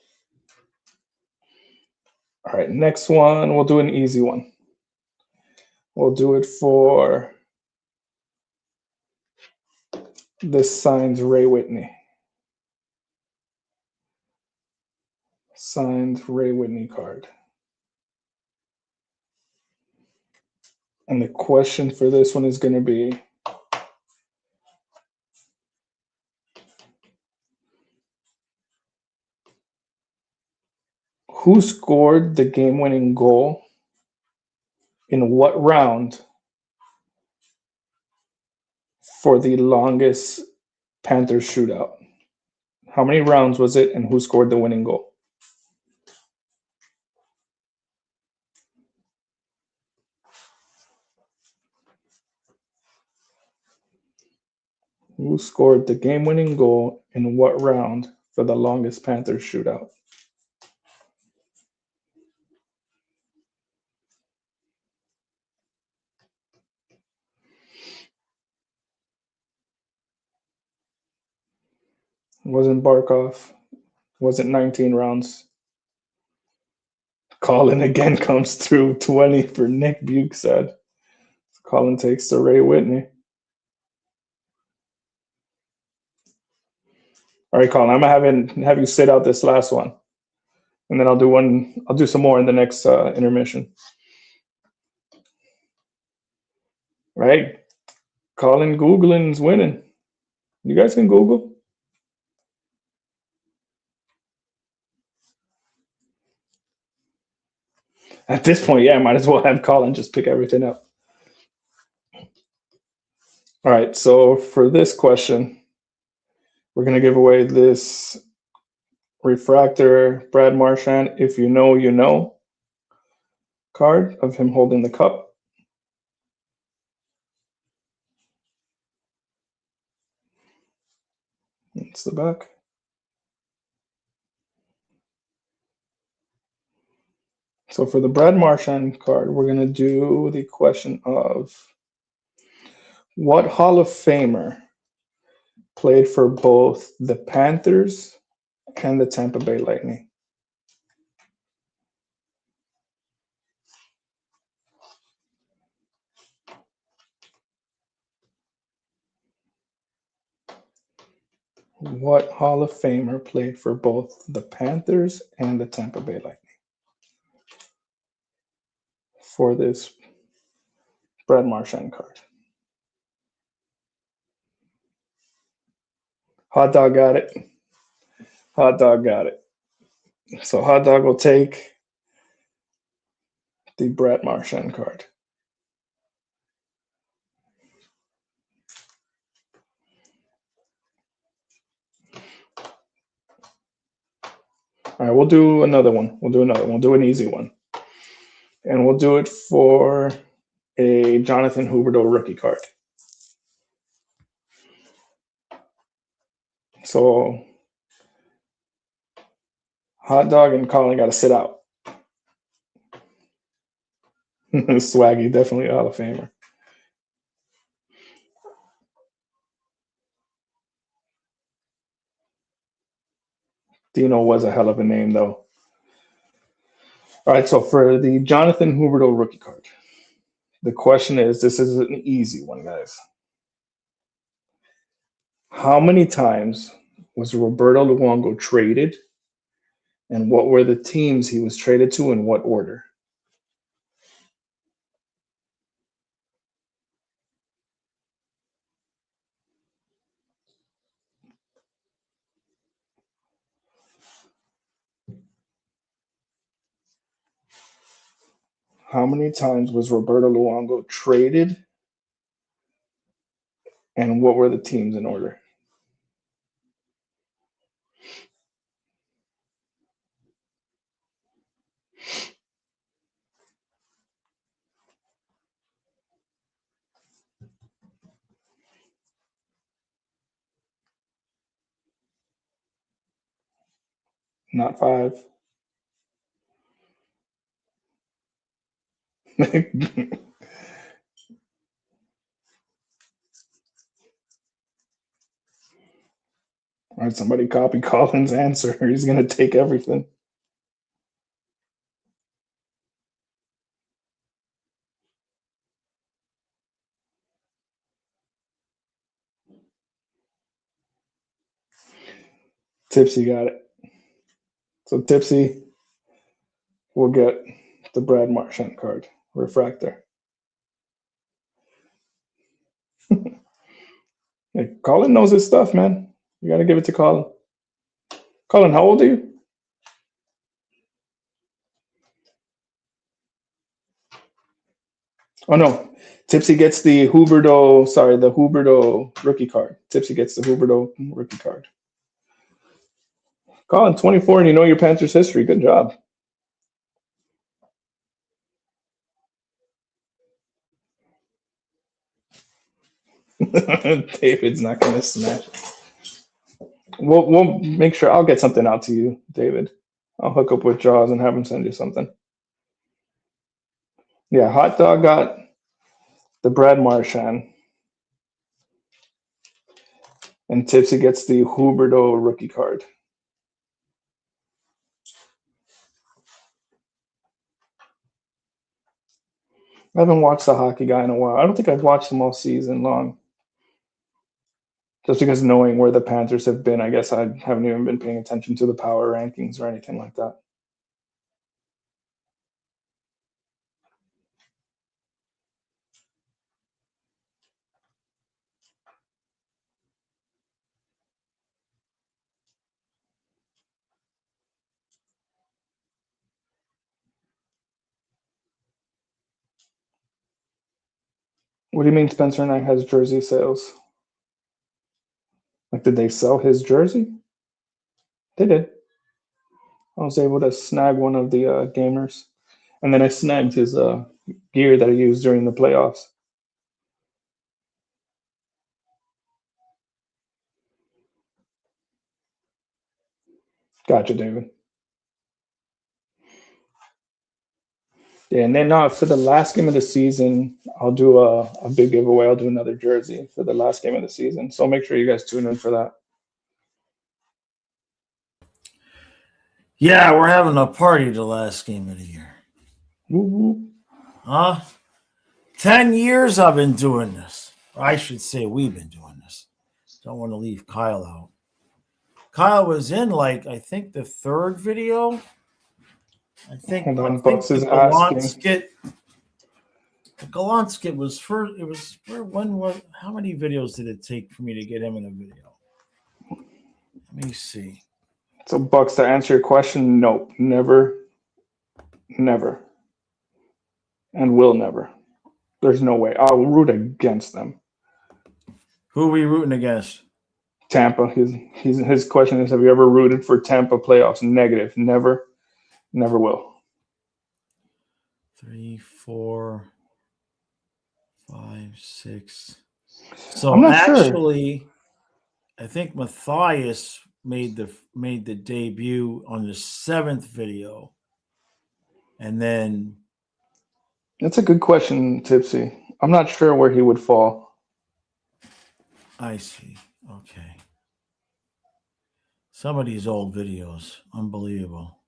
right, next one, we'll do an easy one. We'll do it for this signed Ray Whitney. Signed Ray Whitney card. And the question for this one is going to be, who scored the game-winning goal in what round for the longest Panthers shootout? How many rounds was it, and who scored the winning goal? Who scored the game-winning goal in what round for the longest Panthers shootout? It wasn't Barkov. It wasn't 19 rounds. Colin again comes through 20 for Nick Bukestad. Colin takes the Ray Whitney. All right, Colin, I'm gonna have you sit out this last one, and then I'll do some more in the next intermission. Right, Colin Googlin's winning. You guys can Google. At this point, yeah, might as well have Colin just pick everything up. All right, so for this question, we're going to give away this refractor Brad Marchand, If You Know, You Know card of him holding the cup. It's the back. So for the Brad Marchand card, we're going to do the question of what Hall of Famer played for both the Panthers and the Tampa Bay Lightning? What Hall of Famer played for both the Panthers and the Tampa Bay Lightning? For this Brad Marchand card. Hot Dog got it. Hot Dog got it. So Hot Dog will take the Brad Marchand card. All right, we'll do another one. We'll do an easy one. And we'll do it for a Jonathan Huberdeau rookie card. So Hot Dog and Colin got to sit out. Swaggy, definitely a Hall of Famer. Dino was a hell of a name, though. All right, so for the Jonathan Huberdeau rookie card, the question is, this is an easy one, guys. How many times was Roberto Luongo traded, and what were the teams he was traded to in what order? How many times was Roberto Luongo traded, and what were the teams in order? Not 5. All right, somebody copy Colin's answer. He's going to take everything. Tipsy got it. So Tipsy will get the Brad Marchand card, refractor. Hey, Colin knows his stuff, man. You got to give it to Colin. Colin, how old are you? Oh, no. Tipsy gets the Huberdeau rookie card. Tipsy gets the Huberdeau rookie card. Colin, 24, and you know your Panthers history. Good job. David's not going to smash it. We'll make sure. I'll get something out to you, David. I'll hook up with Jaws and have him send you something. Yeah, Hot Dog got the Brad Marchand, and Tipsy gets the Huberdeau rookie card. I haven't watched the hockey guy in a while. I don't think I've watched him all season long. Just because knowing where the Panthers have been, I guess I haven't even been paying attention to the power rankings or anything like that. What do you mean Spencer Knight has jersey sales? Like, did they sell his jersey? They did. I was able to snag one of the gamers. And then I snagged his gear that I used during the playoffs. Gotcha, David. Yeah, and then for the last game of the season, I'll do a big giveaway. I'll do another jersey for the last game of the season. So make sure you guys tune in for that.
Yeah, we're having a party the last game of the year.
Woo-woo.
10 years I've been doing this. I should say we've been doing this. Don't want to leave Kyle out. Kyle was in, I think the third video. I think
the
Gallant skit was first. It was how many videos did it take for me to get him in a video? Let me see.
So Bucks, to answer your question, nope, never, and will never. There's no way. I'll root against them.
Who are we rooting against?
Tampa. His question is, have you ever rooted for Tampa playoffs? Negative. Never will.
3, 4. 5, 6. So
I'm not sure.
actually, I think Matthias made the debut on the 7th video, and then
That's a good question, Tipsy. I'm not sure where he would fall.
I see. Okay. Some of these old videos, unbelievable.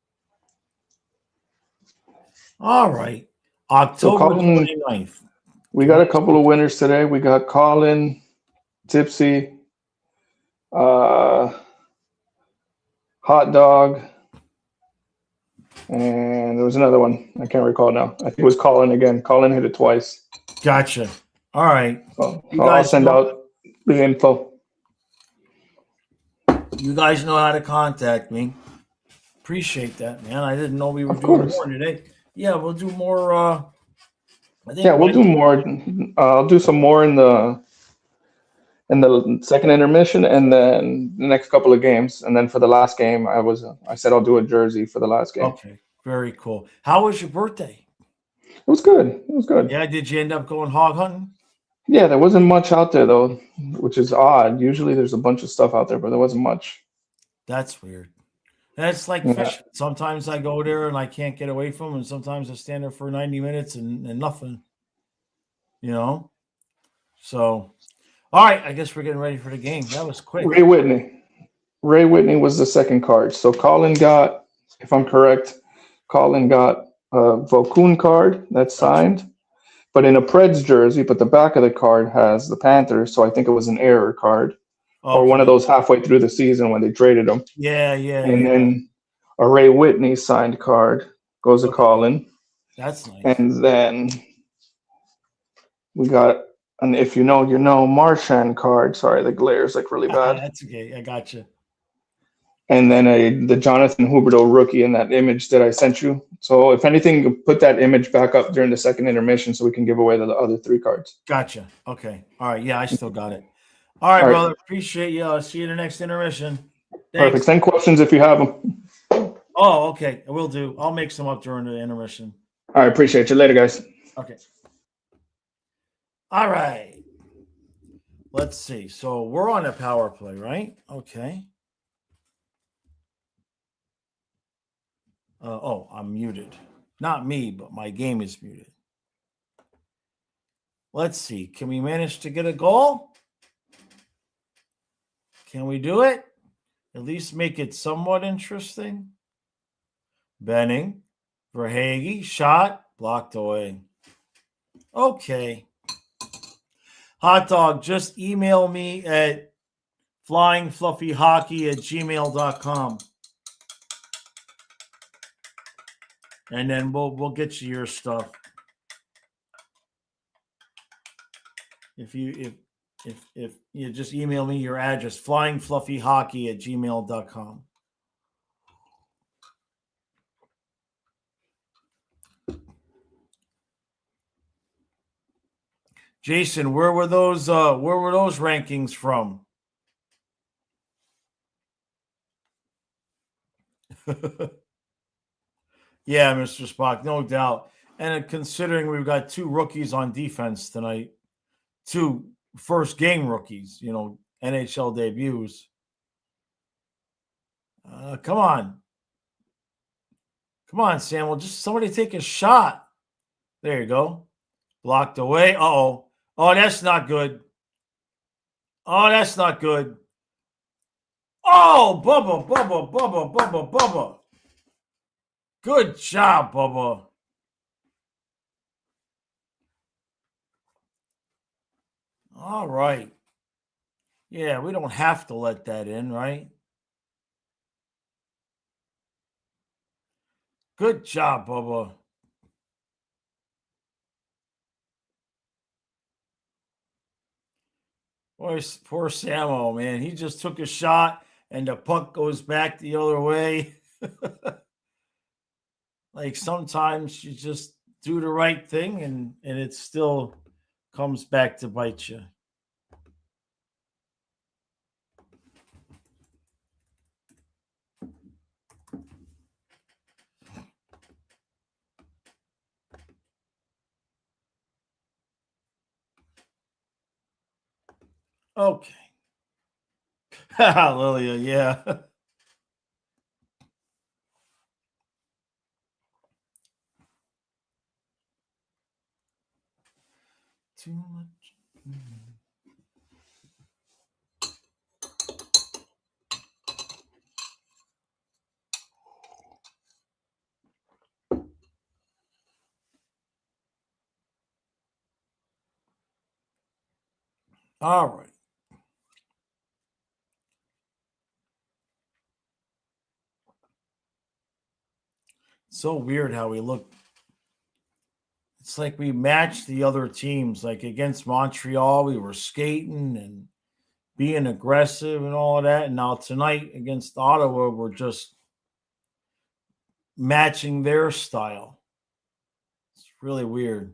All right.
So
October
Colin,
29th.
we got a couple of winners today. We got Colin, Tipsy, Hot Dog, and there was another one. I can't recall now. I think it was Colin again. Colin hit it twice.
Gotcha. All right.
So
You
I'll
guys
send
know,
out the info.
you guys know how to contact me. Appreciate that, man. I didn't know we were
Of
doing
course.
more today. Yeah, we'll do more. I think
Yeah, we'll do more. I'll do some more in the second intermission, and then the next couple of games, and then for the last game, I said I'll do a jersey for the last game.
Okay, very cool. How was your birthday?
It was good. It was good.
Yeah, did you end up going hog hunting?
Yeah, there wasn't much out there though, which is odd. Usually there's a bunch of stuff out there, but there wasn't much.
That's weird. That's like
Yeah.
fishing. Sometimes I go there and I can't get away from them, and sometimes I stand there for 90 minutes and nothing. You know? So, all right, I guess we're getting ready for the game. That was quick.
Ray Whitney. Ray Whitney was the second card. So Colin got, if I'm correct, Colin got a Vokun card that's signed, but in a Preds jersey, but the back of the card has the Panthers, so I think it was an error card. Or one of
Okay.
those halfway through the season when they traded him.
Yeah.
And then a Ray Whitney signed card goes to Colin.
That's nice.
And then we got an if you know, you know, Marchand card. Sorry, the glare's like really bad.
That's okay. I got you.
And then the Jonathan Huberdeau rookie in that image that I sent you. So if anything, put that image back up during the second intermission so we can give away the other 3 cards.
Gotcha. Okay. All right. Yeah, I still got it. All right, brother. Appreciate you. I'll see you in the next intermission. Thanks.
Perfect. Send questions if you have them.
Oh, okay. I will do. I'll make some up during the intermission.
All right. Appreciate you. Later, guys.
Okay. All right. Let's see. So we're on a power play, right? Okay. Oh, I'm muted. Not me, but my game is muted. Let's see. Can we manage to get a goal? Can we do it? At least make it somewhat interesting. Benning, Verhage, shot, blocked away. Okay. Hot dog, just email me at flyingfluffyhockey@gmail.com. And then we'll get you your stuff. If you just email me your address, flyingfluffyhockey@gmail.com. Jason, where were those rankings from? Yeah, Mr. Spock, no doubt. And considering we've got 2 rookies on defense tonight, 2 first game rookies, NHL debuts. Come on. Come on, Sam. Well, just somebody take a shot. There you go. Blocked away. Uh-oh. Oh, that's not good. Oh, that's not good. Oh, Bubba. Good job, Bubba. All right. Yeah, we don't have to let that in, right? Good job, Bubba. Poor Samo, man. He just took a shot and the puck goes back the other way. Like sometimes you just do the right thing and it still comes back to bite you. Okay. Lilia, yeah. Too much. All right. So weird how we look. It's like we matched the other teams. Like against Montreal, we were skating and being aggressive and all of that. And now tonight against Ottawa, we're just matching their style. It's really weird.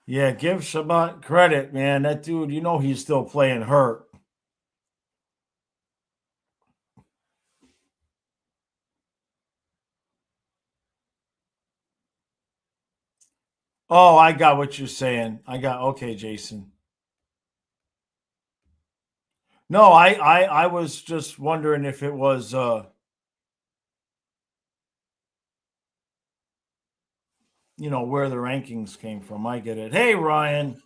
Yeah, give Shabbat credit, man. That dude, he's still playing hurt. Oh, I got what you're saying. Okay, Jason. No, I was just wondering if it was where the rankings came from. I get it. Hey, Ryan.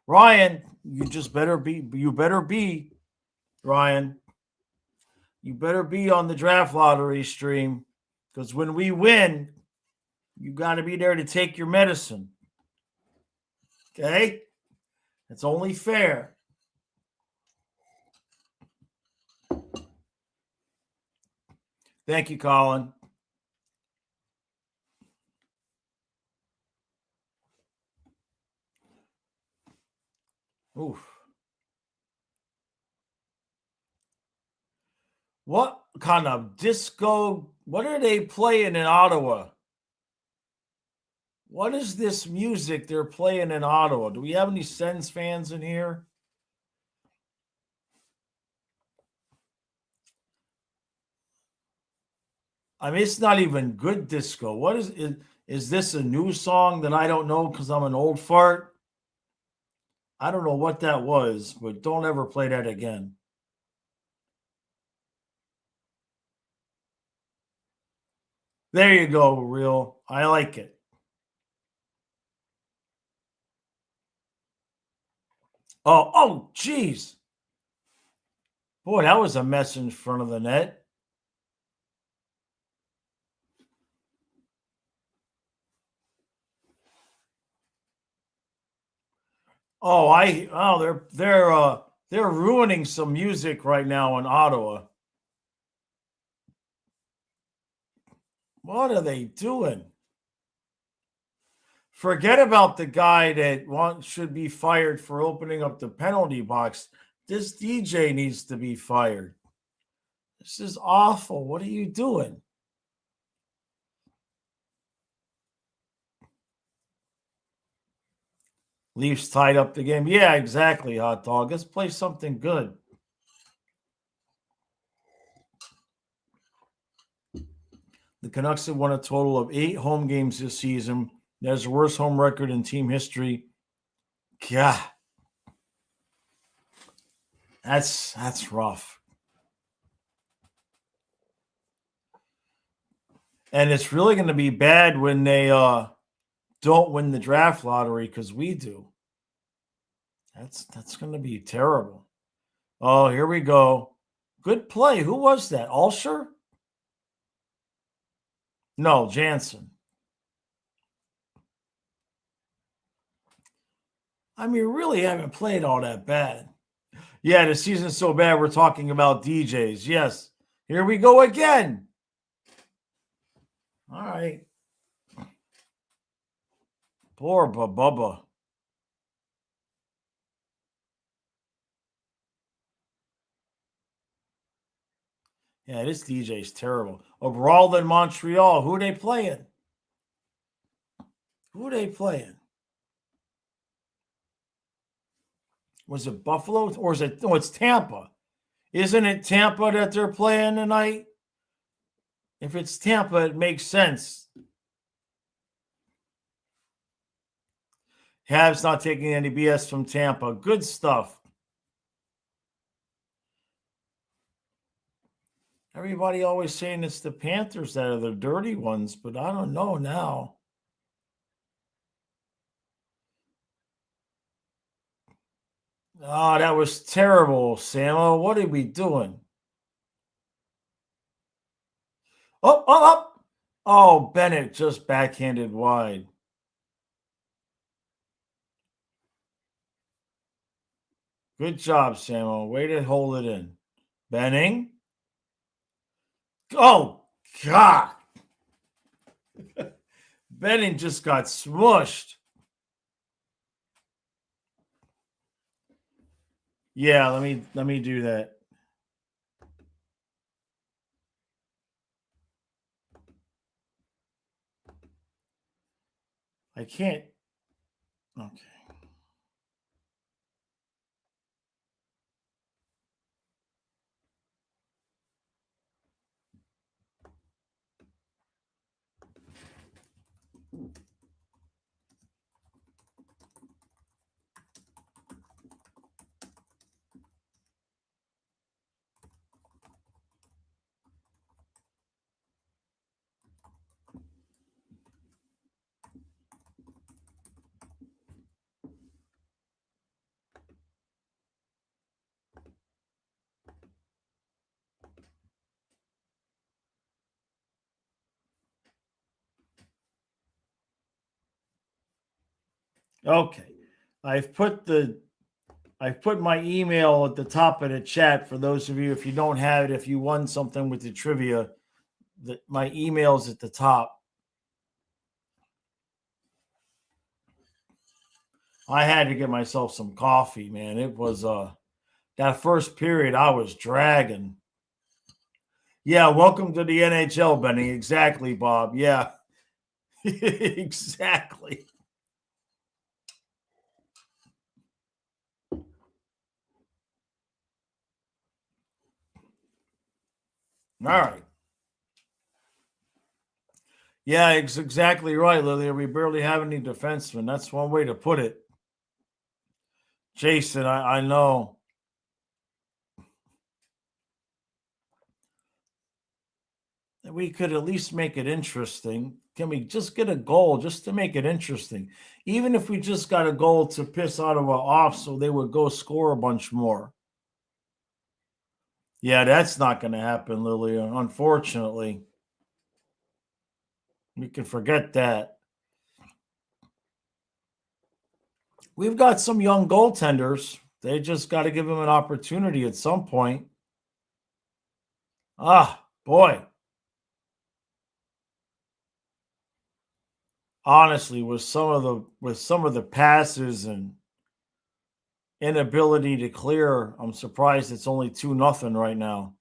Ryan, you better be, Ryan. You better be on the draft lottery stream because when we win, you got to be there to take your medicine. Okay? It's only fair. Thank you, Colin. Oof. What kind of disco? What are they playing in Ottawa? What is this music they're playing in Ottawa? Do we have any Sens fans in here? I mean, it's not even good disco. What is this a new song that I don't know because I'm an old fart? I don't know what that was, but don't ever play that again. There you go, real. I like it. Oh, geez. Boy, that was a mess in front of the net. They're ruining some music right now in Ottawa. What are they doing? Forget about the guy that should be fired for opening up the penalty box. This DJ needs to be fired. This is awful. What are you doing? Leafs tied up the game. Yeah, exactly, hot dog. Let's play something good. The Canucks have won a total of 8 home games this season. That's the worst home record in team history. God, that's rough. And it's really going to be bad when they don't win the draft lottery because we do. That's going to be terrible. Oh, here we go. Good play. Who was that? Alsher? No, Jansen. I mean, really haven't played all that bad. Yeah, the season's so bad we're talking about DJs. Yes. Here we go again. All right. Poor Bubba. Yeah, this DJ's terrible. A brawl in Montreal. Who are they playing? Who are they playing? Was it Buffalo or is it? No, it's Tampa. Isn't it Tampa that they're playing tonight? If it's Tampa, it makes sense. Habs not taking any BS from Tampa. Good stuff. Everybody always saying it's the Panthers that are the dirty ones, but I don't know now. Oh, that was terrible, Samo. What are we doing? Oh. Oh, Bennett just backhanded wide. Good job, Samo. Way to hold it in. Benning. Oh, God. Benning just got smushed. Yeah, let me do that. I can't. Okay. Okay. I've put my email at the top of the chat for those of you, if you don't have it, if you won something with the trivia, my email's at the top. I had to get myself some coffee, man. It was that first period I was dragging. Yeah, welcome to the NHL, Benny. Exactly, Bob. Yeah. Exactly. All right. Yeah, it's exactly right, Lilia. We barely have any defensemen. That's one way to put it. Jason, I know. We could at least make it interesting. Can we just get a goal just to make it interesting? Even if we just got a goal to piss Ottawa off so they would go score a bunch more. Yeah, that's not going to happen, Lilia, unfortunately. We can forget that. We've got some young goaltenders. They just got to give them an opportunity at some point. Ah, boy. Honestly, with some of the passes and inability to clear, I'm surprised it's only 2-0 right now.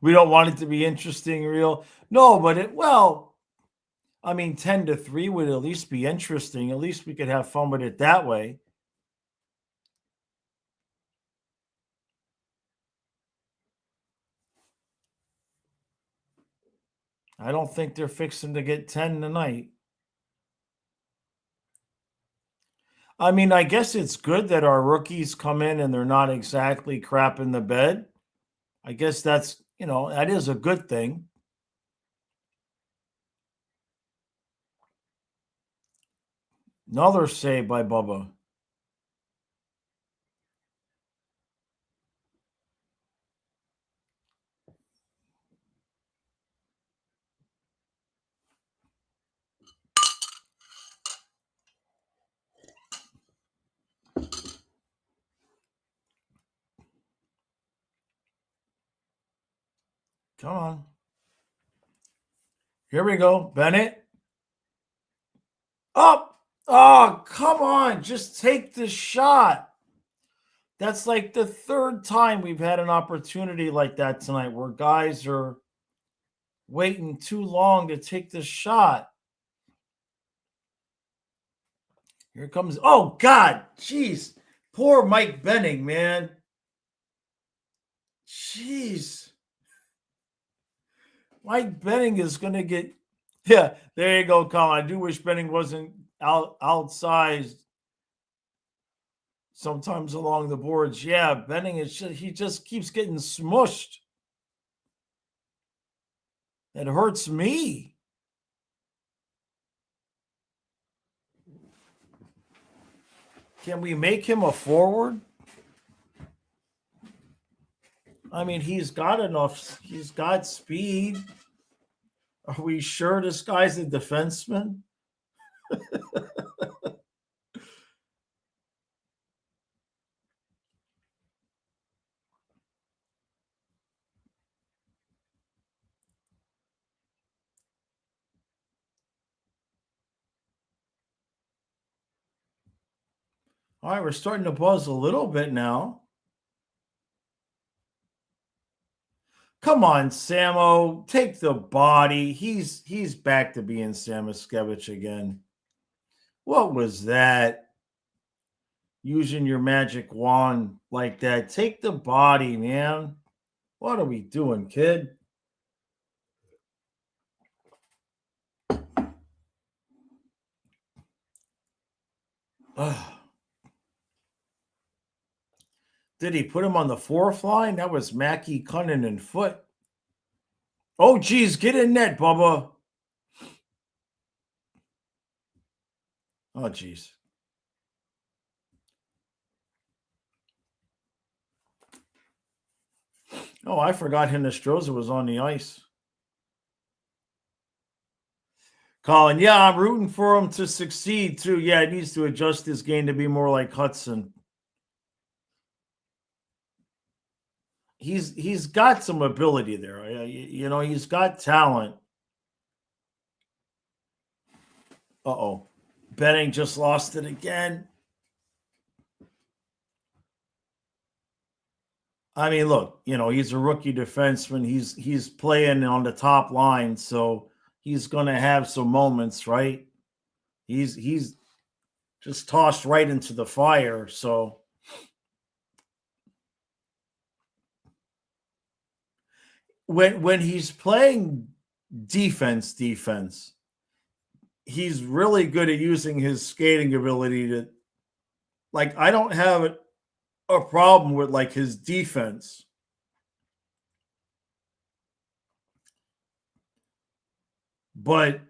We don't want it to be interesting, real. No, but 10-3 would at least be interesting. At least we could have fun with it that way. I don't think they're fixing to get 10 tonight. I guess it's good that our rookies come in and they're not exactly crap in the bed. I guess that's, that is a good thing. Another save by Bubba. Come on. Here we go. Bennett. Up. Oh, come on. Just take the shot. That's like the third time we've had an opportunity like that tonight where guys are waiting too long to take the shot. Here comes. Oh, God. Jeez. Poor Mike Benning, man. Jeez. Mike Benning is going to get. Yeah, there you go, Colin. I do wish Benning wasn't outsized sometimes along the boards. Yeah, Benning is he just keeps getting smushed. It hurts me. Can we make him a forward? I mean, he's got enough. He's got speed. Are we sure this guy's a defenseman? All right, we're starting to buzz a little bit now. Come on, Samo, take the body. He's back to being Samoskevich again. What was that? Using your magic wand like that. Take the body, man. What are we doing, kid? Ugh. Did he put him on the fourth line? That was Mackey, Cunnin, and Foot. Oh, geez, get in net, Bubba. Oh, geez. Oh, I forgot Hinestroza was on the ice. Colin, yeah, I'm rooting for him to succeed, too. Yeah, he needs to adjust his game to be more like Hudson. He's got some ability there. You know, he's got talent. Uh-oh. Benning just lost it again. I mean, look, you know, he's a rookie defenseman. He's playing on the top line, so he's going to have some moments, right? He's just tossed right into the fire, so when he's playing defense, he's really good at using his skating ability to, like, I don't have a problem with like his defense. But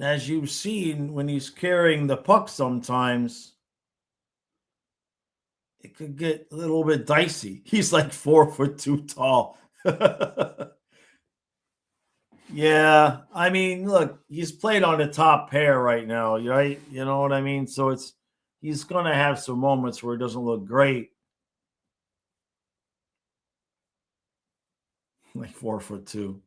as you've seen, when he's carrying the puck sometimes, it could get a little bit dicey. He's like 4'2" tall. Yeah, I mean, look, he's played on the top pair right now, right? You know what I mean? So he's gonna have some moments where it doesn't look great. Like 4'2".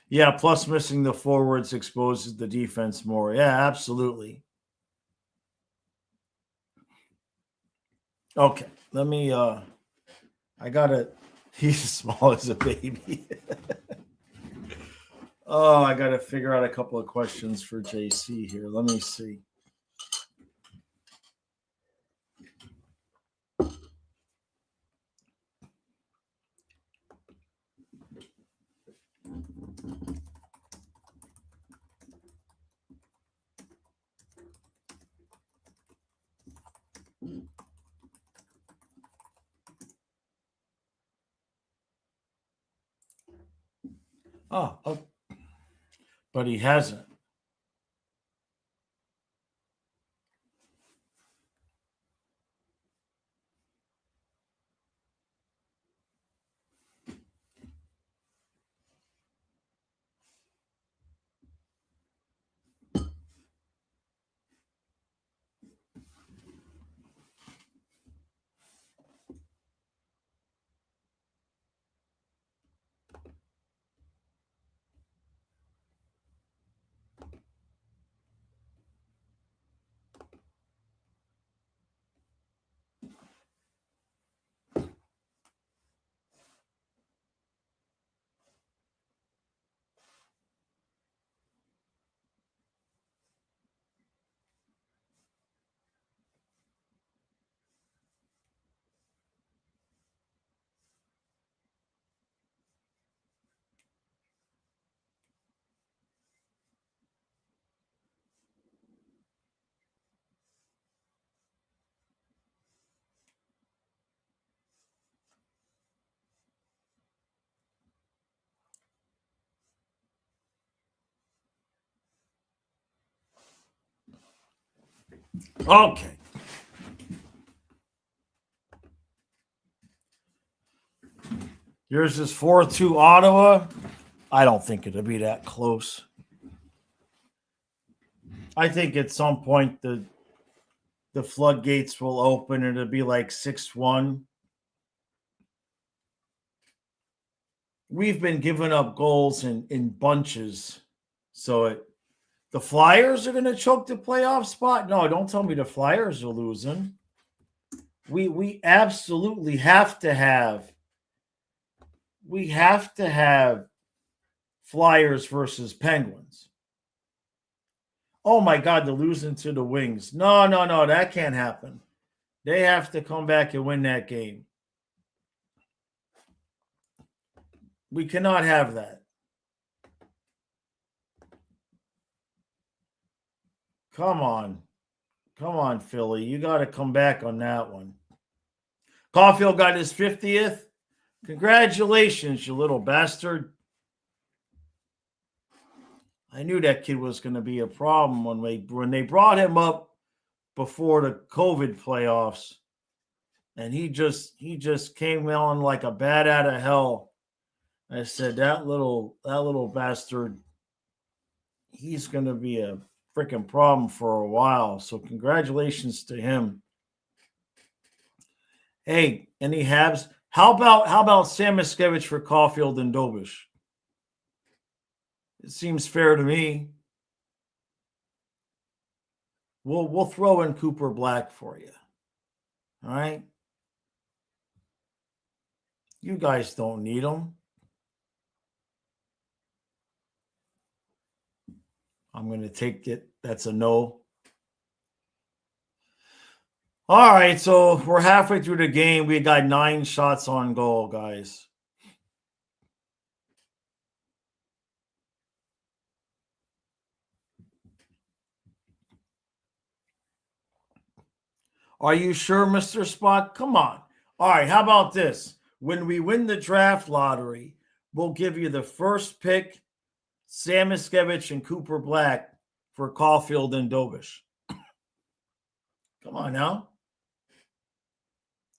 Yeah, plus missing the forwards exposes the defense more. Yeah, absolutely. Okay, let me I gotta he's as small as a baby. Oh, I gotta figure out a couple of questions for JC here. Let me see. Oh, but he hasn't. Okay. Yours is 4-2 Ottawa. I don't think it'll be that close. I think at some point the floodgates will open and it'll be like 6-1. We've been giving up goals in bunches. So the Flyers are going to choke the playoff spot? No, don't tell me the Flyers are losing. We absolutely have to have Flyers versus Penguins. Oh my God, they're losing to the Wings. No, that can't happen. They have to come back and win that game. We cannot have that. Come on, Philly. You got to come back on that one. Caulfield got his 50th. Congratulations, you little bastard. I knew that kid was going to be a problem when they brought him up before the COVID playoffs, and he just came on like a bat out of hell. I said that little bastard, he's going to be a freaking problem for a while. So congratulations to him. Hey, any Habs? How about Sam Miskevich for Caulfield and Dobish? It seems fair to me. We'll throw in Cooper Black for you. All right? You guys don't need him. I'm going to take it. That's a no. All right, so we're halfway through the game. We got 9 shots on goal, guys. Are you sure, Mr. Spock? Come on. All right, how about this? When we win the draft lottery, we'll give you the first pick, Sam Miskevich and Cooper Black for Caulfield and Dobish. Come on now.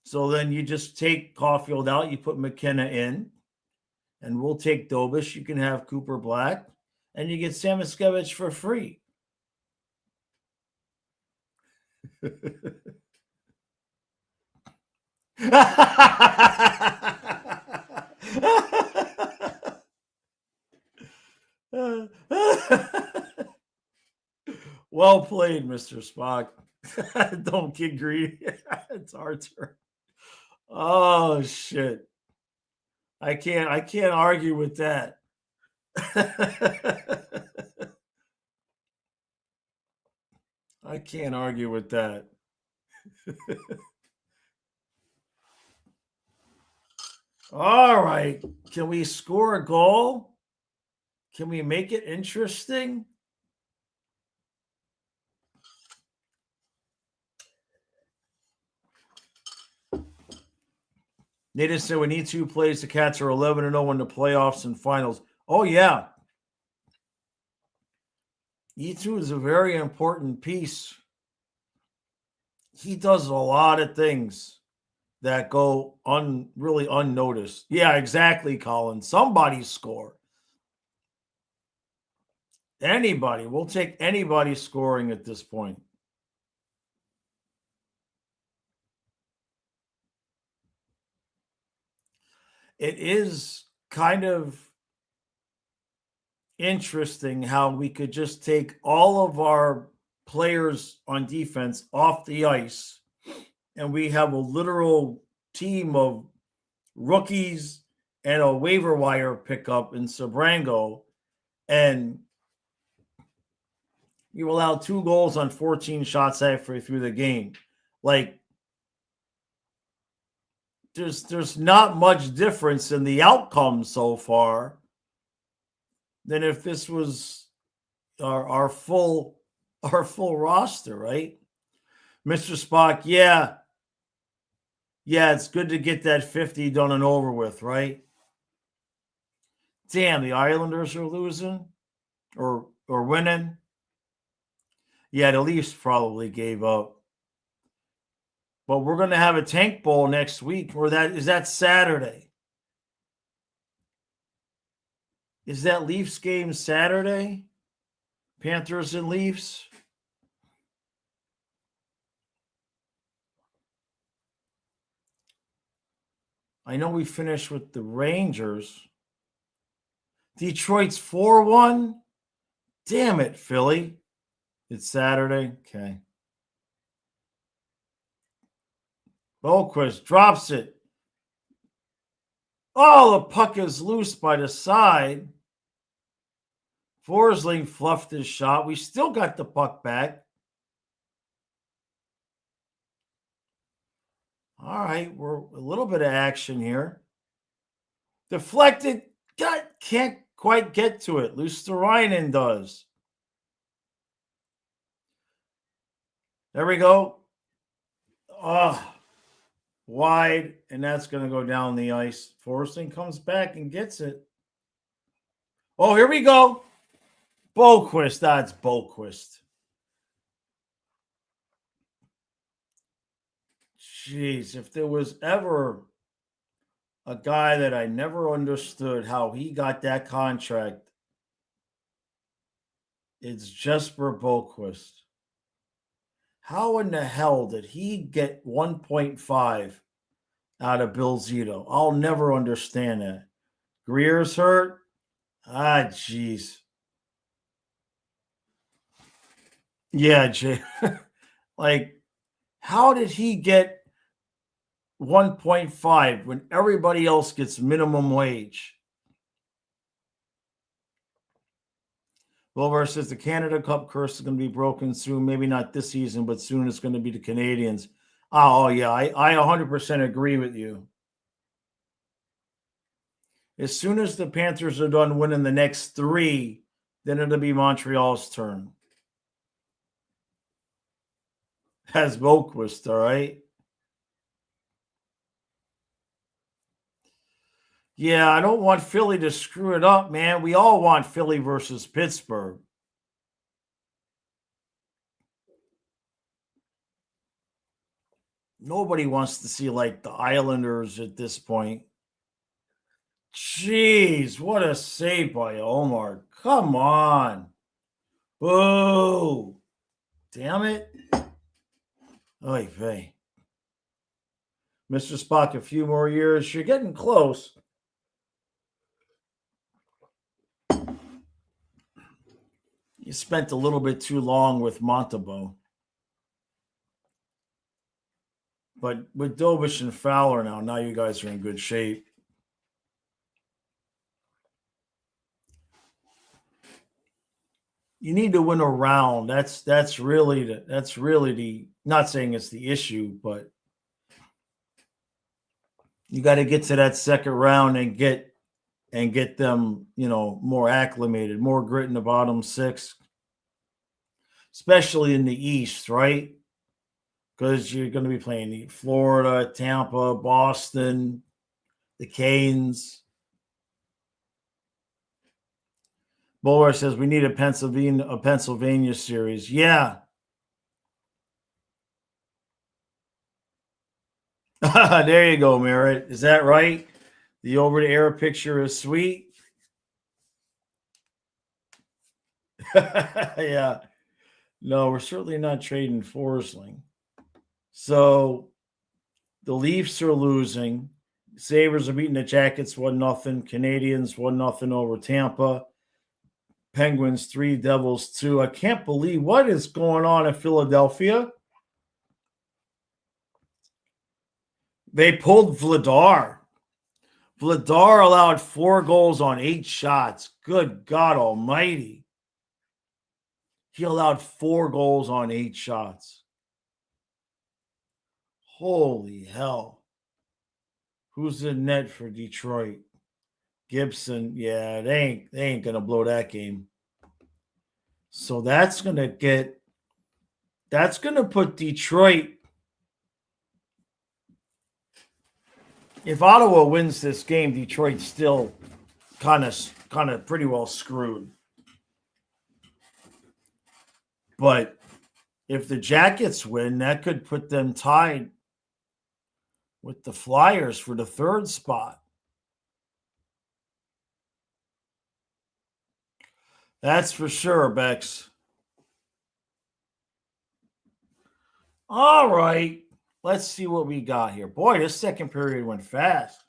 So then you just take Caulfield out, you put McKenna in, and we'll take Dobish. You can have Cooper Black, and you get Sam Miskevich for free. Well played, Mr. Spock. Don't get greedy. It's our turn. Oh shit. I can't argue with that. I can't argue with that. All right. Can we score a goal? Can we make it interesting? Nathan said we need 2 plays. The Cats are 11-0 in the playoffs and finals. Oh, yeah. E2 is a very important piece. He does a lot of things that go really unnoticed. Yeah, exactly, Colin. Somebody score. Anybody. We'll take anybody scoring at this point. It is kind of interesting how we could just take all of our players on defense off the ice, and we have a literal team of rookies and a waiver wire pickup in Sabrango, and you allow 2 goals on 14 shots halfway through the game. Like, there's not much difference in the outcome so far than if this was our full roster, right? Mr. Spock, yeah, it's good to get that 50 done and over with, right? Damn, the Islanders are losing or winning. Yeah, the Leafs probably gave up. But we're going to have a tank bowl next week. Or is that Saturday? Is that Leafs game Saturday? Panthers and Leafs? I know we finished with the Rangers. Detroit's 4-1. Damn it, Philly. It's Saturday. Okay. Boquist drops it. Oh, the puck is loose by the side. Forsling fluffed his shot. We still got the puck back. All right, we're a little bit of action here. Deflected. God, can't quite get to it. Luosterainen does. There we go. Wide, and that's going to go down the ice. Forsling comes back and gets it. Oh, here we go. Boquist. That's Boquist. Jeez, if there was ever a guy that I never understood how he got that contract, it's Jesper Boquist. How in the hell did he get 1.5 out of Bill Zito? I'll never understand that. Greer's hurt. Jeez. Yeah, Jay. Like, how did he get 1.5 when everybody else gets minimum wage? Wilbur says the Canada Cup curse is going to be broken soon. Maybe not this season, but soon it's going to be the Canadians. Oh, yeah, I 100% agree with you. As soon as the Panthers are done winning the next 3, then it'll be Montreal's turn. Has Boquist, all right? Yeah, I don't want Philly to screw it up, man. We all want Philly versus Pittsburgh. Nobody wants to see, like, the Islanders at this point. Jeez, what a save by Omar. Come on. Boo. Damn it. Oy vey. Mr. Spock, a few more years. You're getting close. You spent a little bit too long with Montembeault. But with Dobish and Fowler now you guys are in good shape. You need to win a round. That's really the not saying it's the issue, but you got to get to that second round and get them, more acclimated, more grit in the bottom 6, especially in the East, right? Because you're going to be playing Florida, Tampa, Boston, the Canes. Bowler says we need a Pennsylvania series. Yeah. There you go, Merritt. Is that right? The over-the-air picture is sweet. Yeah. No, we're certainly not trading Forsling. So the Leafs are losing. Sabres are beating the Jackets 1-0. Canadians 1-0 over Tampa. Penguins 3, Devils 2. I can't believe what is going on in Philadelphia. They pulled Vladar. Vladar allowed 4 goals on 8 shots. Good God almighty. He allowed 4 goals on 8 shots. Holy hell. Who's in net for Detroit? Gibson. Yeah, they ain't going to blow that game. So that's going to put Detroit. If Ottawa wins this game, Detroit's still kind of pretty well screwed. But if the Jackets win, that could put them tied with the Flyers for the third spot. That's for sure, Bex. All right. Let's see what we got here. Boy, this second period went fast.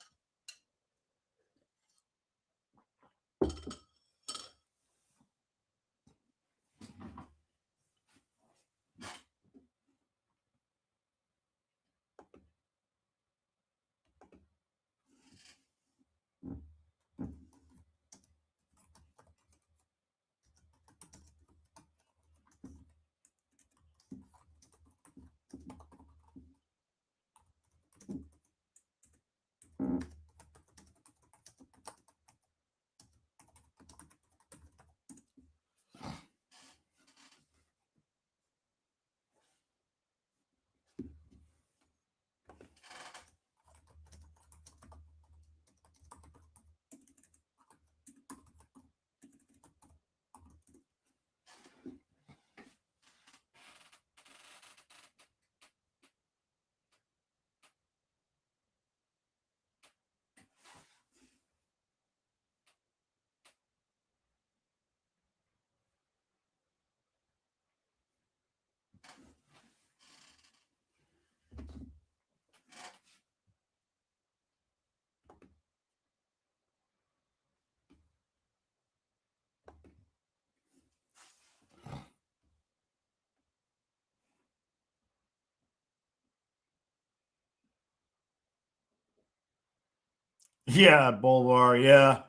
Yeah, Boulevard, yeah.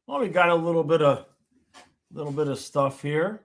Well, we got a little bit of stuff here.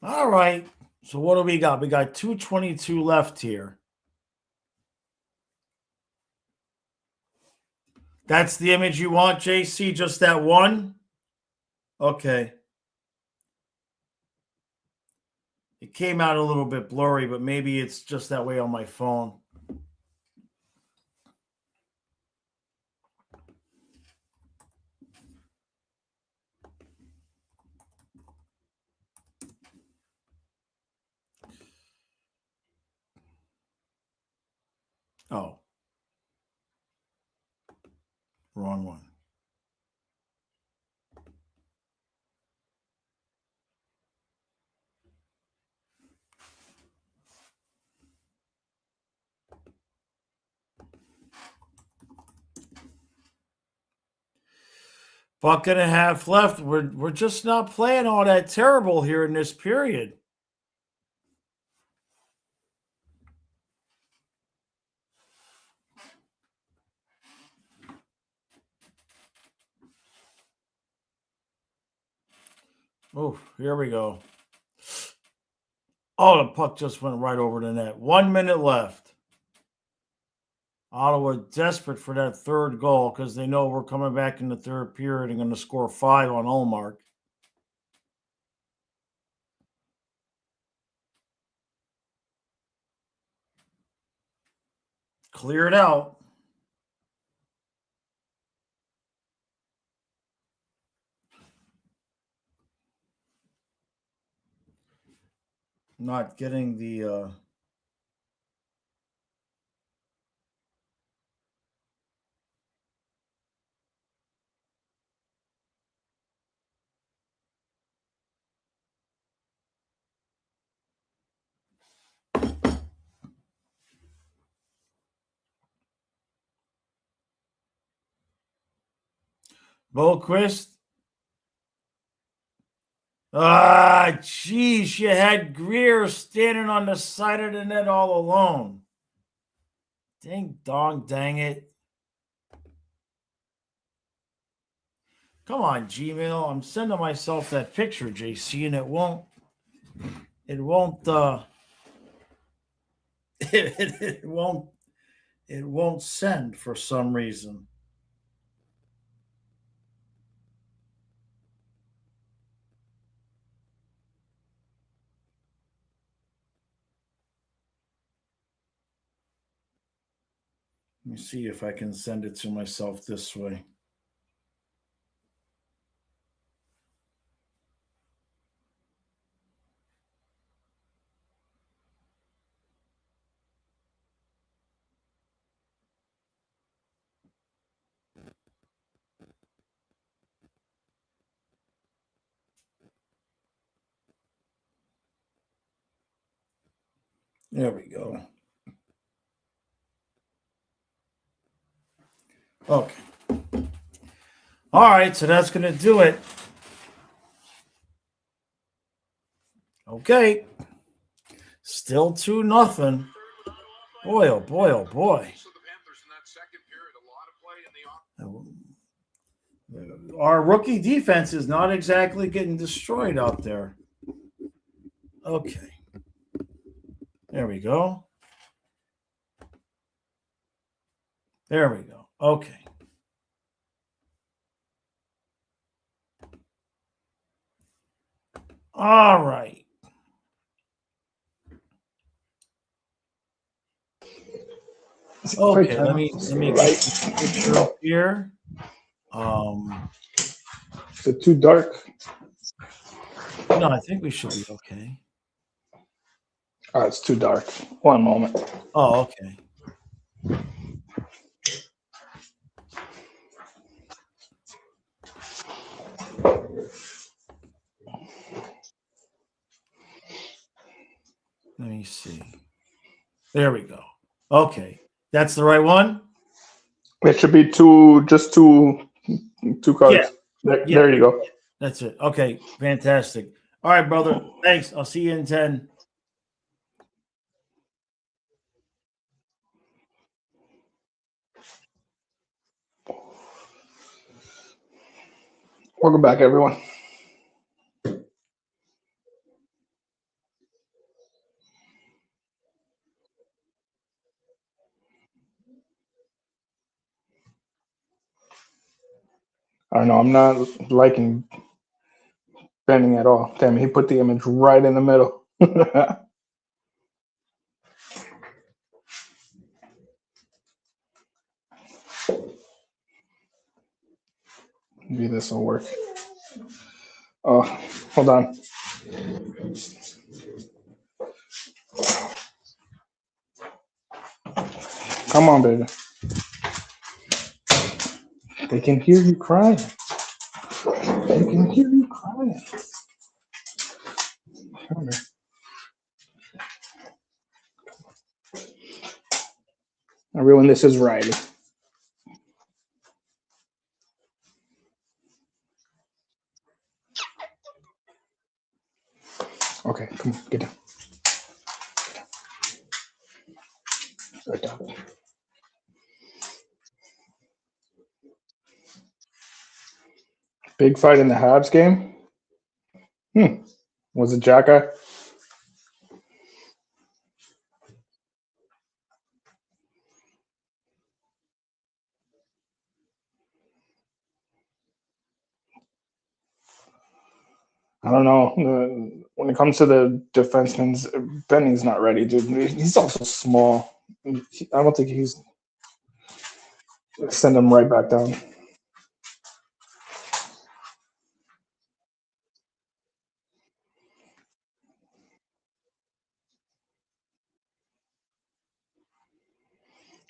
All right. So what do we got? We got 222 left here. That's the image you want, JC? Just that one? Okay. It came out a little bit blurry, but maybe it's just that way on my phone. Oh, wrong one. Buck and a half left. We're just not playing all that terrible here in this period. Oh, here we go. Oh, the puck just went right over the net. 1 minute left. Ottawa desperate for that third goal because they know we're coming back in the third period and going to score 5 on Ullmark. Clear it out. Not getting the Boquist. Ah, geez, you had Greer standing on the side of the net all alone. Ding dong, dang it. Come on, Gmail. I'm sending myself that picture, JC, and it won't it won't send for some reason. Let me see if I can send it to myself this way. There we go. Okay. All right, so that's going to do it. Okay. Still 2-0. Boy, oh boy, oh boy. Our rookie defense is not exactly getting destroyed out there. Okay. There we go. There we go. Okay. All right. Okay, let me get this picture up here.
Is it too dark?
No, I think we should be okay.
Oh, it's too dark. One moment.
Oh, okay. Let me see. There we go. Okay. That's the right one?
It should be two cards.
Yeah.
There you go.
That's it. Okay. Fantastic. All right, brother. Thanks. I'll see you in 10.
Welcome back, everyone. I don't know. I'm not liking bending at all. Damn, he put the image right in the middle. Maybe this will work. Oh, hold on. Come on, baby. They can hear you crying. They can hear you crying. Come here. Everyone, this is Riley. Right down. Big fight in the Habs game. Was it Jacka? I don't know. When it comes to the defensemen, Benny's not ready, dude. He's also small. I don't think he's send him right back down.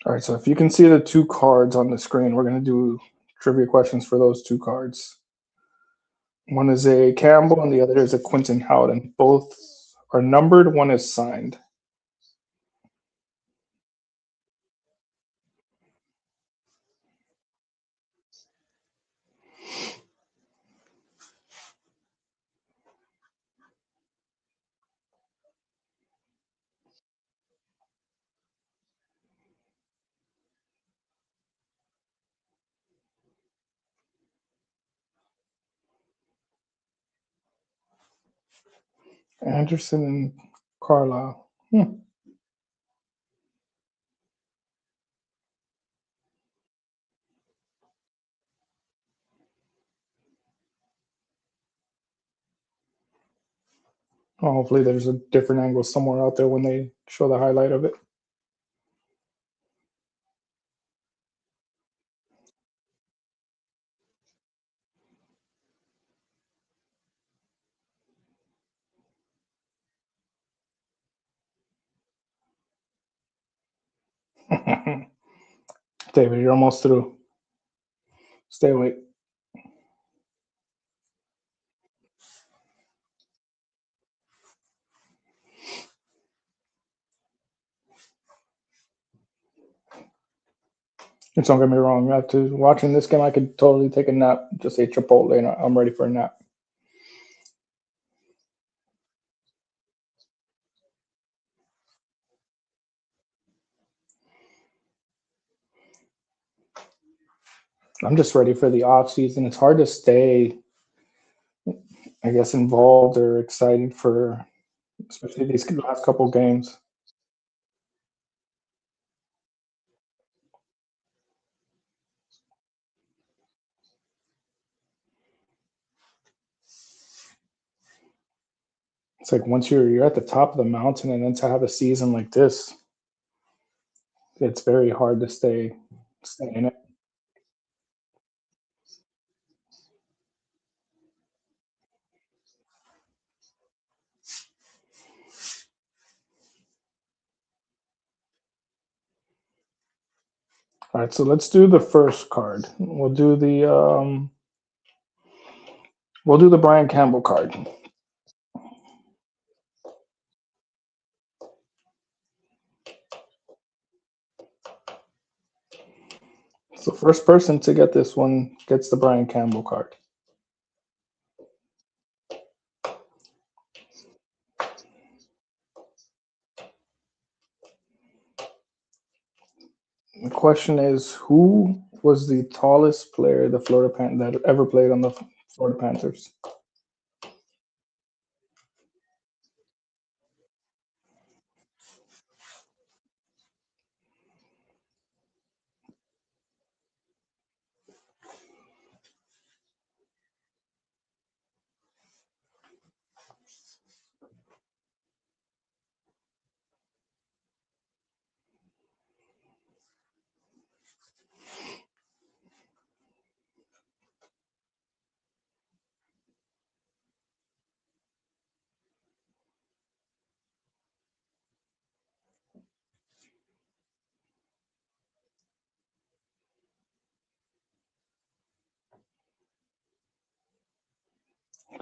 All right, so if you can see the two cards on the screen, we're going to do trivia questions for those two cards. One is a Campbell and the other is a Quentin Howden. Both are numbered, one is signed. Anderson and Carlisle. Oh, hopefully there's a different angle somewhere out there when they show the highlight of it. David, you're almost through. Stay awake. And don't get me wrong. After watching this game, I could totally take a nap. Just say Chipotle, and I'm ready for a nap. I'm just ready for the off season. It's hard to stay, I guess, involved or excited for, especially these last couple games. It's like once you're at the top of the mountain, and then to have a season like this, it's very hard to stay in it. All right, so let's do the first card. We'll do the Brian Campbell card. So first person to get this one gets the Brian Campbell card. The question is, who was the tallest player that ever played on the Florida Panthers?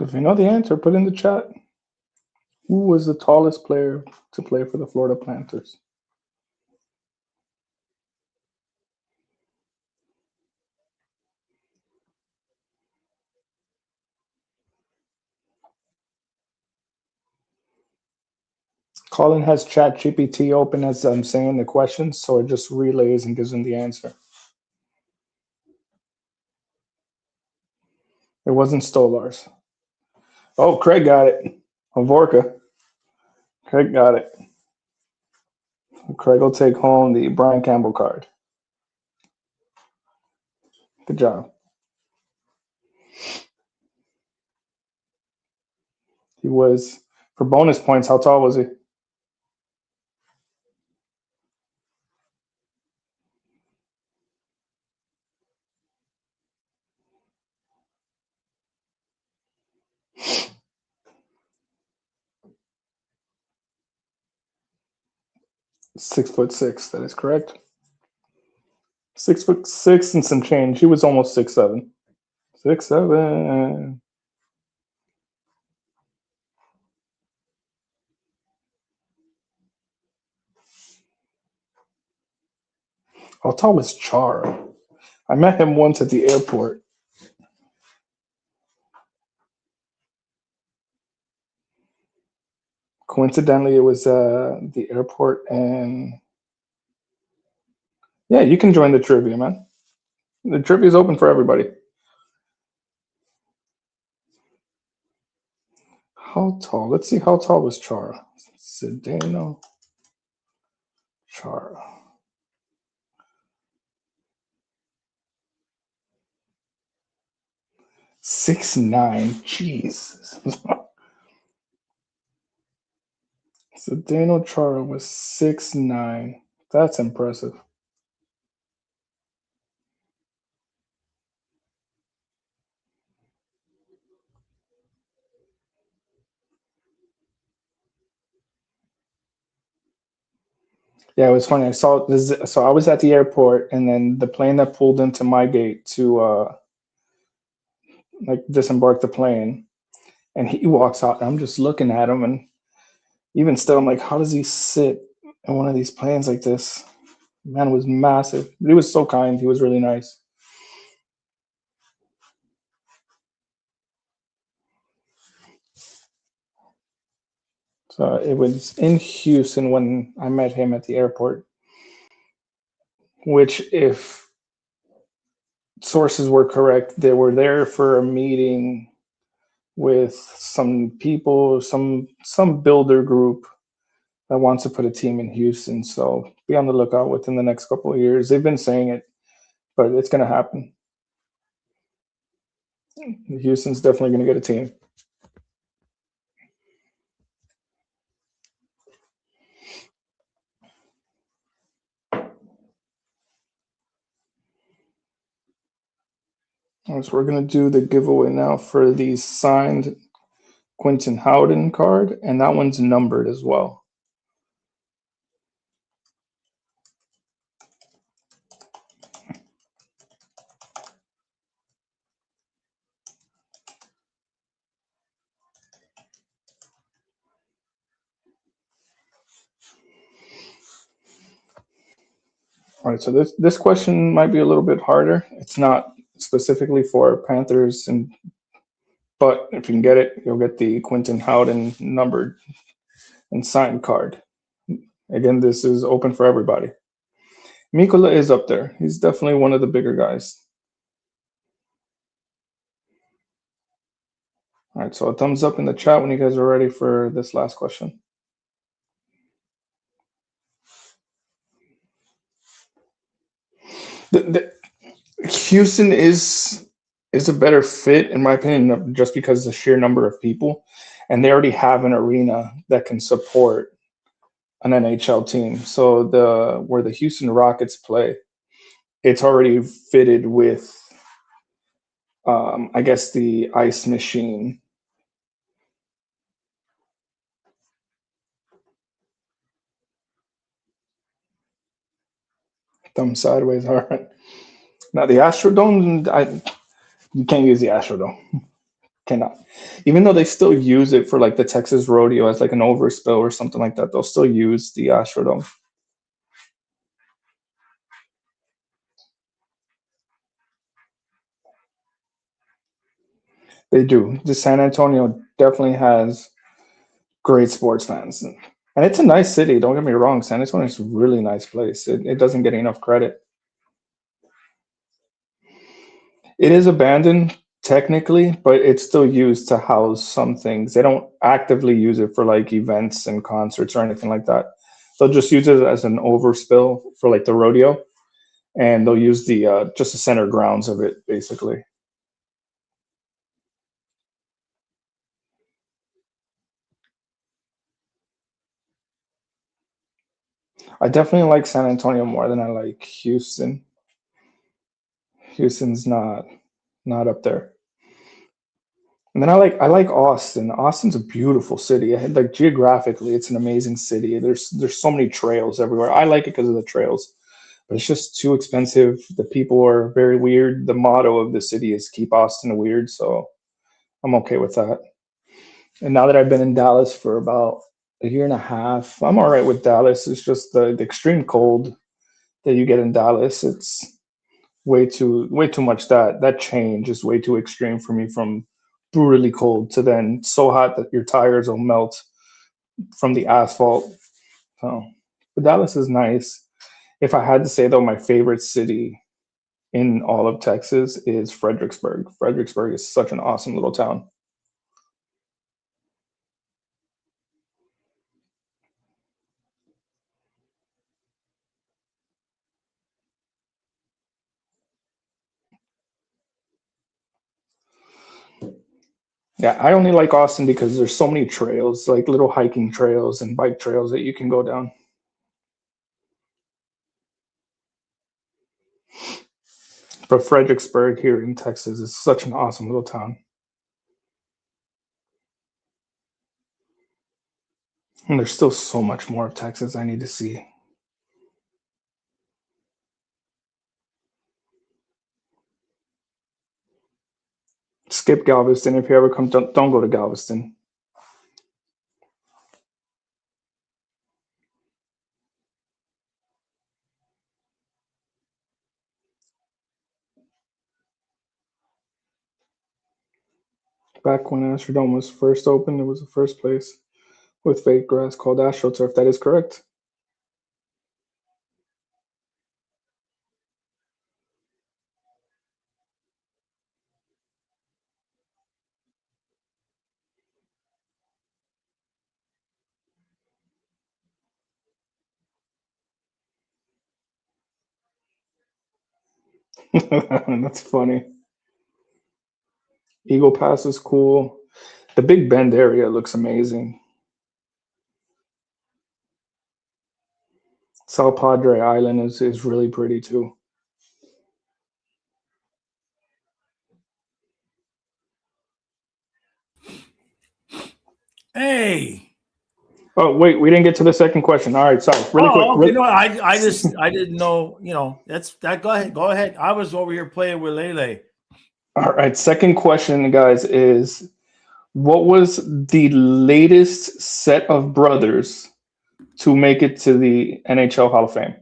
If you know the answer, put in the chat. Who was the tallest player to play for the Florida Panthers? Colin has ChatGPT open as I'm saying the questions, so it just relays and gives him the answer. It wasn't Stolars. Oh, Craig got it. Avorka. Craig got it. Craig will take home the Brian Campbell card. Good job. He was, for bonus points, how tall was he? 6'6". That is correct. 6'6" and some change. He was almost 6'7". 6'7". How tall was Chara? I met him once at the airport. Coincidentally, it was the airport, and yeah, you can join the trivia, man. The trivia is open for everybody. How tall? Let's see. How tall was Chara? Zdeno Chara. 6'9". Jeez. Zdeno Chara was 6'9". That's impressive. Yeah, it was funny. I saw this. So I was at the airport, and then the plane that pulled into my gate to like disembark the plane, and he walks out, and I'm just looking at him, and even still, I'm like, how does he sit in one of these planes like this? Man was massive. He was so kind. He was really nice. So it was in Houston when I met him at the airport, which, if sources were correct, they were there for a meeting with some people, some builder group that wants to put a team in Houston. So be on the lookout within the next couple of years. They've been saying it, but it's going to happen. Houston's definitely going to get a team. All right, so we're going to do the giveaway now for the signed Quentin Howden card, and that one's numbered as well. All right, so this question might be a little bit harder. It's not specifically for Panthers, but if you can get it, you'll get the Quentin Howden numbered and signed card. Again, this is open for everybody. Mikola is up there. He's definitely one of the bigger guys. All right, so a thumbs up in the chat when you guys are ready for this last question. Houston is a better fit, in my opinion, just because of the sheer number of people, and they already have an arena that can support an NHL team. So where the Houston Rockets play, it's already fitted with, I guess, the ice machine. Thumb sideways. All right. Now the Astrodome, you can't use the Astrodome. Cannot. Even though they still use it for like the Texas Rodeo as like an overspill or something like that, they'll still use the Astrodome. They do. The San Antonio definitely has great sports fans. And it's a nice city. Don't get me wrong. San Antonio is a really nice place. It doesn't get enough credit. It is abandoned technically, but it's still used to house some things. They don't actively use it for like events and concerts or anything like that. They'll just use it as an overspill for like the rodeo, and they'll use the just the center grounds of it basically. I definitely like San Antonio more than I like Houston. Houston's not up there. And then I like Austin. Austin's a beautiful city. Like geographically, it's an amazing city. There's so many trails everywhere. I like it because of the trails, but it's just too expensive. The people are very weird. The motto of the city is keep Austin weird, so I'm okay with that. And now that I've been in Dallas for about a year and a half, I'm all right with Dallas. It's just the extreme cold that you get in Dallas. It's way too much. That change is way too extreme for me from brutally cold to then so hot that your tires will melt from the asphalt. So, but Dallas is nice. If I had to say though, my favorite city in all of Texas is Fredericksburg. Fredericksburg is such an awesome little town. Yeah, I only like Austin because there's so many trails, like little hiking trails and bike trails that you can go down. But Fredericksburg here in Texas is such an awesome little town. And there's still so much more of Texas I need to see. Skip Galveston if you ever come. Don't go to Galveston. Back when Astrodome was first opened, it was the first place with fake grass called AstroTurf. That is correct. That's funny. Eagle Pass is cool. The Big Bend area looks amazing. South Padre Island is really pretty too.
Hey.
Oh wait, we didn't get to the second question. All right, sorry. Really quick.
Okay. No, I didn't know. That's that. Go ahead. Go ahead. I was over here playing with Lele.
All right, second question, guys, is what was the latest set of brothers to make it to the NHL Hall of Fame?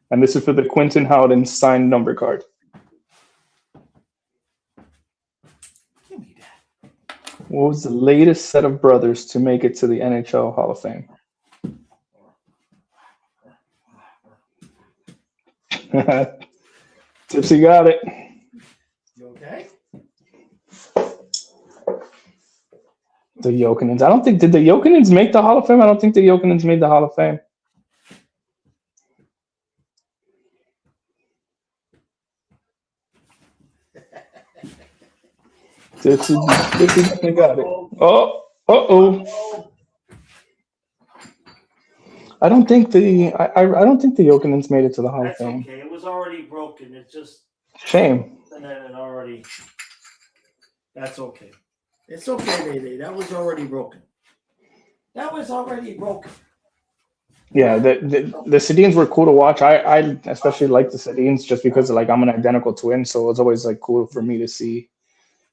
And this is for the Quentin Howden signed number card.
Give me that.
What was the latest set of brothers to make it to the NHL Hall of Fame? Tipsy got it.
You okay?
The Jokinens. I don't think did the Jokinens make the Hall of Fame? I don't think the Jokinens made the Hall of Fame. Tipsy definitely got it. Oh, uh-oh. I don't think I don't think the Jokinens made it to the Hall
That's
of Fame.
okay. It was already broken. It's just
Shame.
and then it already. That's okay. It's okay, Lele. That was already broken. That was already broken.
Yeah, the Sedins were cool to watch. I especially like the Sedins just because like I'm an identical twin, so it's always like cool for me to see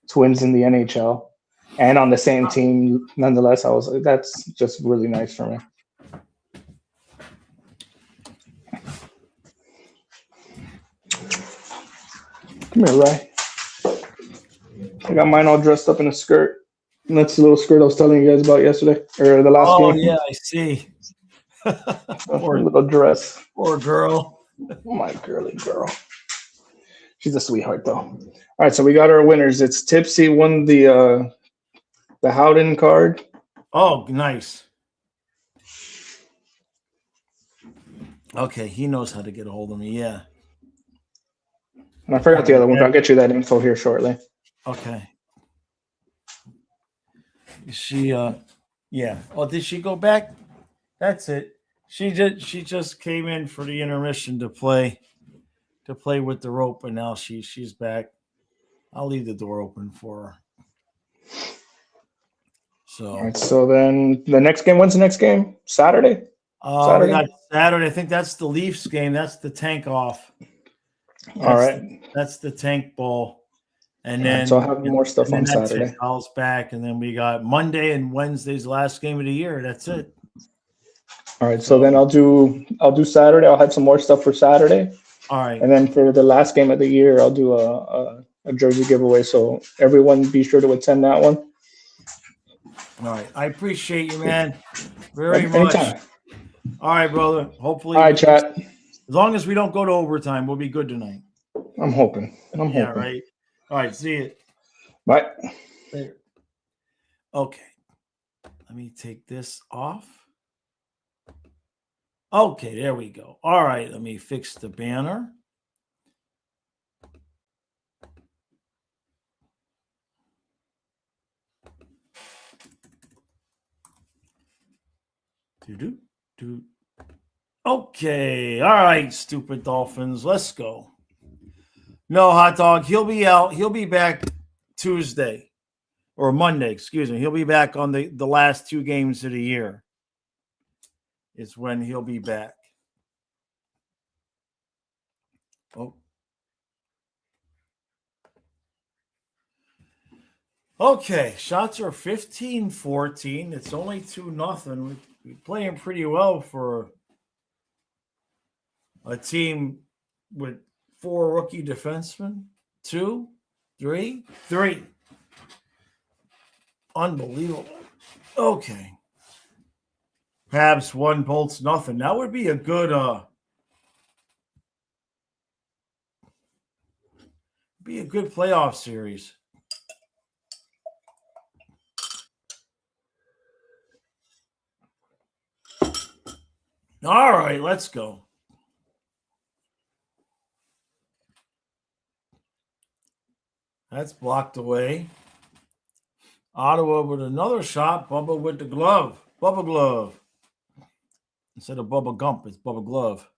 twins in the NHL and on the same team. Nonetheless, I was like, that's just really nice for me. Come here, Ray. I got mine all dressed up in a skirt. And that's the little skirt I was telling you guys about yesterday or the last game.
Oh yeah, I see. Poor,
little dress.
poor girl.
My girly girl. She's a sweetheart, though. All right, so we got our winners. It's Tipsy won the Howden card.
Oh, nice. Okay, he knows how to get a hold of me. Yeah.
And I forgot the
All
other
right,
one. I'll get you that info here shortly.
okay. She yeah. Oh, did she go back? That's it. She just came in for the intermission to play with the rope, and now she's back. I'll leave the door open for her. So
All right, so then the next game, when's the next game? Saturday?
we got Saturday. I think that's the Leafs game. That's the tank off.
All right.
That's the tank ball. And
All right,
then,
so I'll have more stuff
and then
on
that's
Saturday.
it. Kyle's back, and then we got Monday and Wednesday's the last game of the year. That's it.
All right, so then I'll do Saturday. I'll have some more stuff for Saturday,
All right.
and then for the last game of the year, I'll do a jersey giveaway. So everyone, be sure to attend that one.
All right. I appreciate you, man, very much.
Anytime.
All right, brother. Hopefully,
All right, chat.
as long as we don't go to overtime, we'll be good tonight.
I'm hoping.
Yeah, right. All right. See you.
Bye.
Later. Okay. Let me take this off. Okay, there we go. All right. Let me fix the banner. Do. Okay. All right, stupid Dolphins. Let's go. No, hot dog. He'll be out. He'll be back Tuesday or Monday. Excuse me. He'll be back on the last two games of the year. Is when he'll be back. Oh. Okay. Shots are 15-14. It's only 2-0. We're playing pretty well for a team with 4 rookie defensemen. 2, 3. Unbelievable. Okay. Habs 1, Bolts nothing. That would be a good playoff series. All right, let's go. That's blocked away. Ottawa with another shot. Bubba with the glove. Bubba glove. Instead of Bubba Gump, it's Bubba Glove.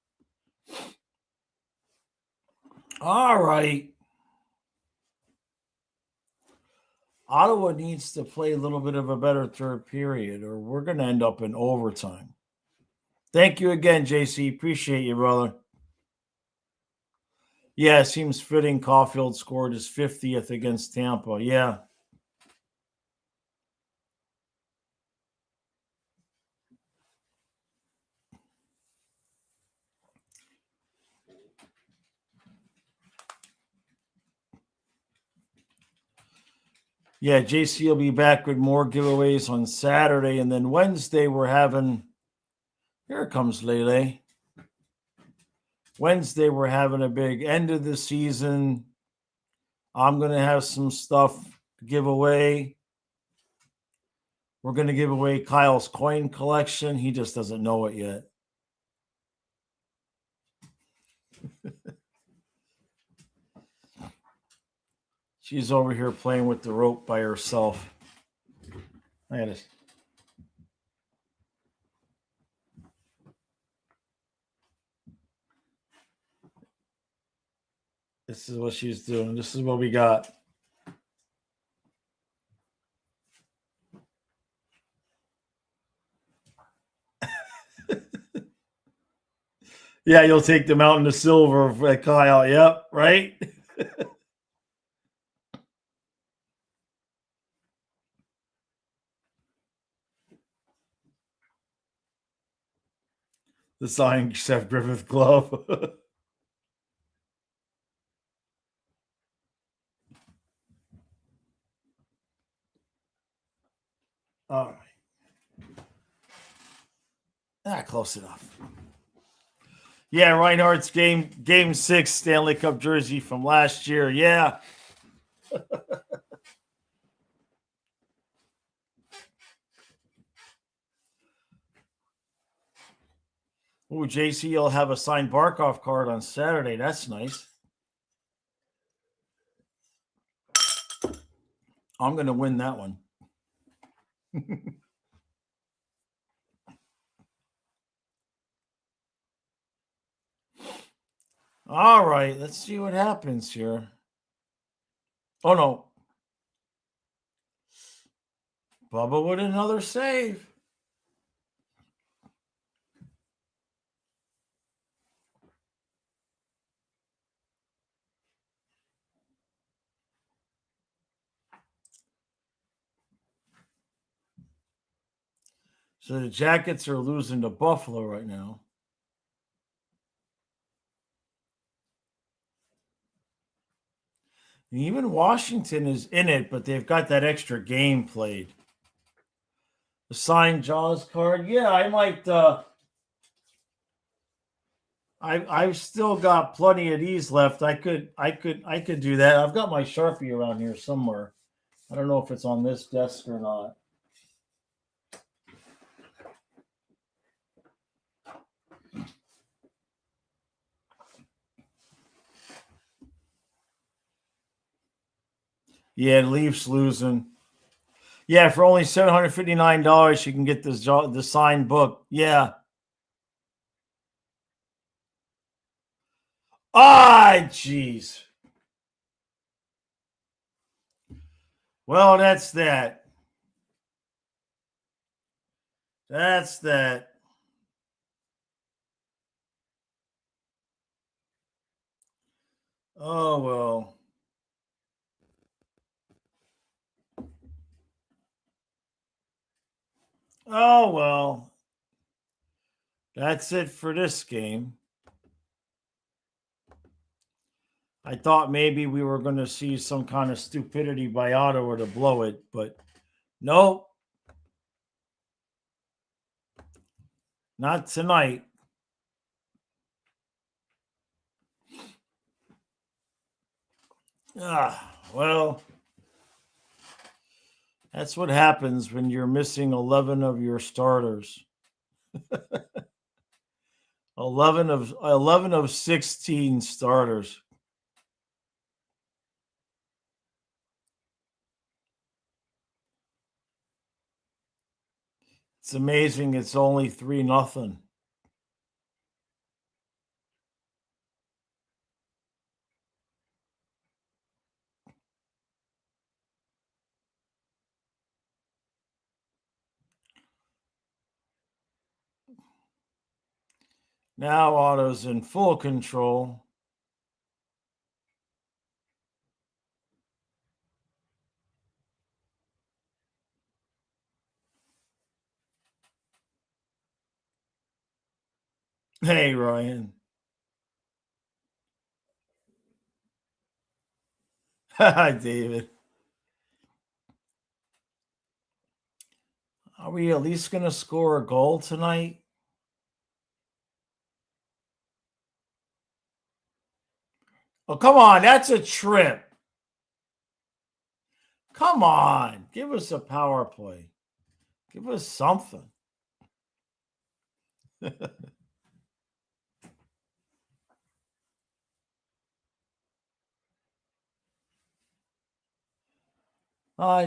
All right. Ottawa needs to play a little bit of a better third period, or we're going to end up in overtime. Thank you again, JC. Appreciate you, brother. Yeah, it seems fitting Caulfield scored his 50th against Tampa. Yeah. Yeah, JC will be back with more giveaways on Saturday. And then Wednesday, we're having, here comes Lele. Wednesday, we're having a big end of the season. I'm going to have some stuff to give away. We're going to give away Kyle's coin collection. He just doesn't know it yet. She's over here playing with the rope by herself. Look at this. This is what she's doing. This is what we got. Yeah, you'll take the mountain of silver for Kyle. Yep, right? The signed Chef Griffith glove. All right. Close enough. Yeah, Reinhardt's game 6 Stanley Cup jersey from last year. Yeah. Ooh, JC will have a signed Barkov card on Saturday. That's nice. I'm going to win that one. All right, let's see what happens here. Oh, no. Bubba with another save. So the Jackets are losing to Buffalo right now. And even Washington is in it, but they've got that extra game played. The signed Jaws card. Yeah, I might I've still got plenty of these left. I could do that. I've got my Sharpie around here somewhere. I don't know if it's on this desk or not. Yeah, Leafs losing. Yeah, for only $759, you can get the signed book. Yeah. Ah, jeez. Well, that's that. That's that. Oh, well. Oh, well. That's it for this game. I thought maybe we were going to see some kind of stupidity by Ottawa to blow it, but nope. Not tonight. Well, that's what happens when you're missing 11 of your starters. 11 of 16 starters. It's amazing it's only 3-0. Now Otto's in full control. Hey, Ryan. Hi, David. Are we at least going to score a goal tonight? Oh, come on. That's a trip. Come on. Give us a power play. Give us something.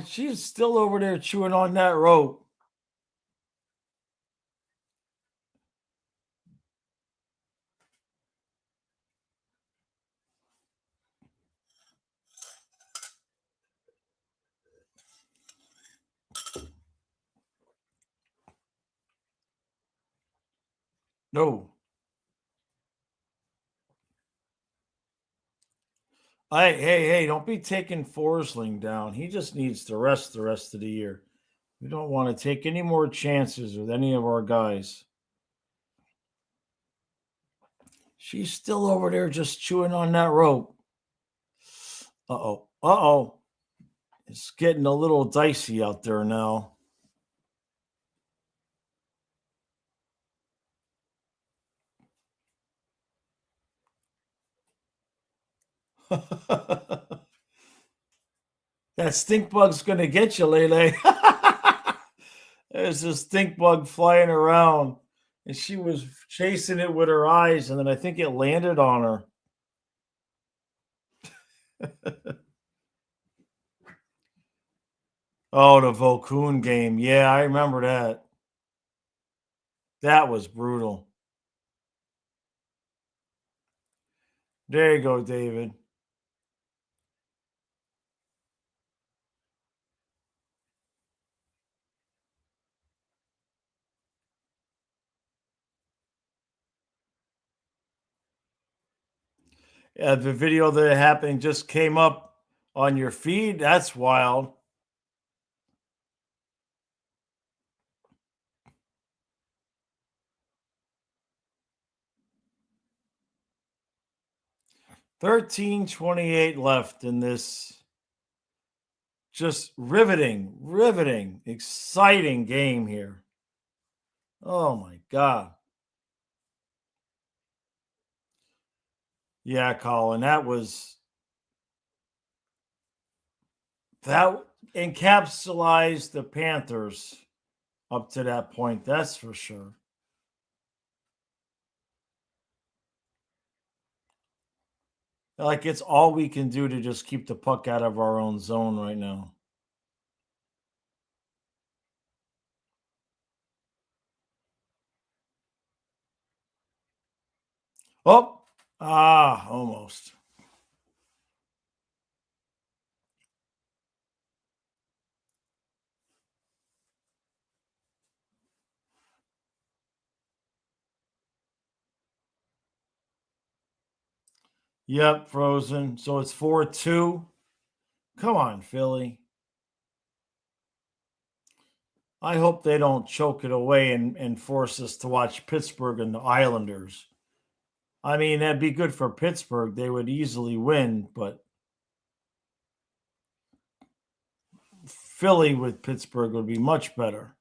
She's still over there chewing on that rope. No. Hey, don't be taking Forsling down. He just needs to rest the rest of the year. We don't want to take any more chances with any of our guys. She's still over there just chewing on that rope. Uh-oh. It's getting a little dicey out there now. That stink bug's going to get you, Lele. There's a stink bug flying around, and she was chasing it with her eyes, and then I think it landed on her. Oh, the Volcoon game. Yeah, I remember that. That was brutal. There you go, David. The video that happened just came up on your feed. That's wild. $13.28 left in this just riveting, exciting game here. Oh my God. Yeah, Colin, that encapsulates the Panthers up to that point. That's for sure. Like it's all we can do to just keep the puck out of our own zone right now. Oh, almost. Yep, frozen. So it's 4-2. Come on, Philly. I hope they don't choke it away and force us to watch Pittsburgh and the Islanders. I mean, that'd be good for Pittsburgh. They would easily win, but Philly with Pittsburgh would be much better.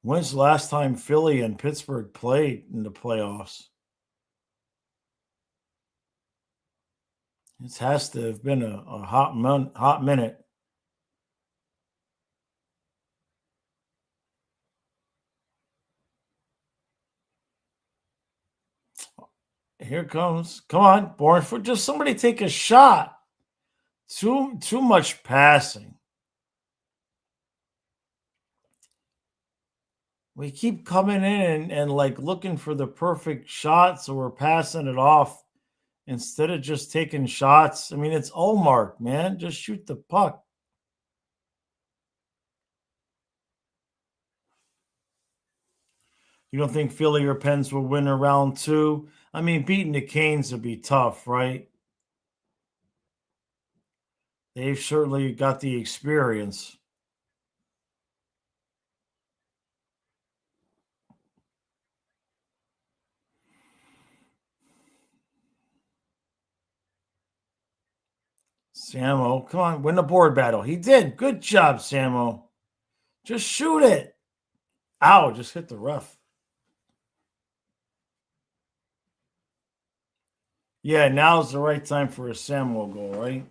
When's the last time Philly and Pittsburgh played in the playoffs? It has to have been a hot minute. Here comes. Come on, Bournemouth. Just somebody take a shot. Too much passing. We keep coming in and like looking for the perfect shot, so we're passing it off instead of just taking shots. I mean, it's Olmark, man. Just shoot the puck. You don't think Philly or Pens will win a round two? I mean, beating the Canes would be tough, right? They've certainly got the experience. Samo, come on, win the board battle. He did. Good job, Samo. Just shoot it. Ow, just hit the ref. Yeah, now's the right time for a Samo goal, right?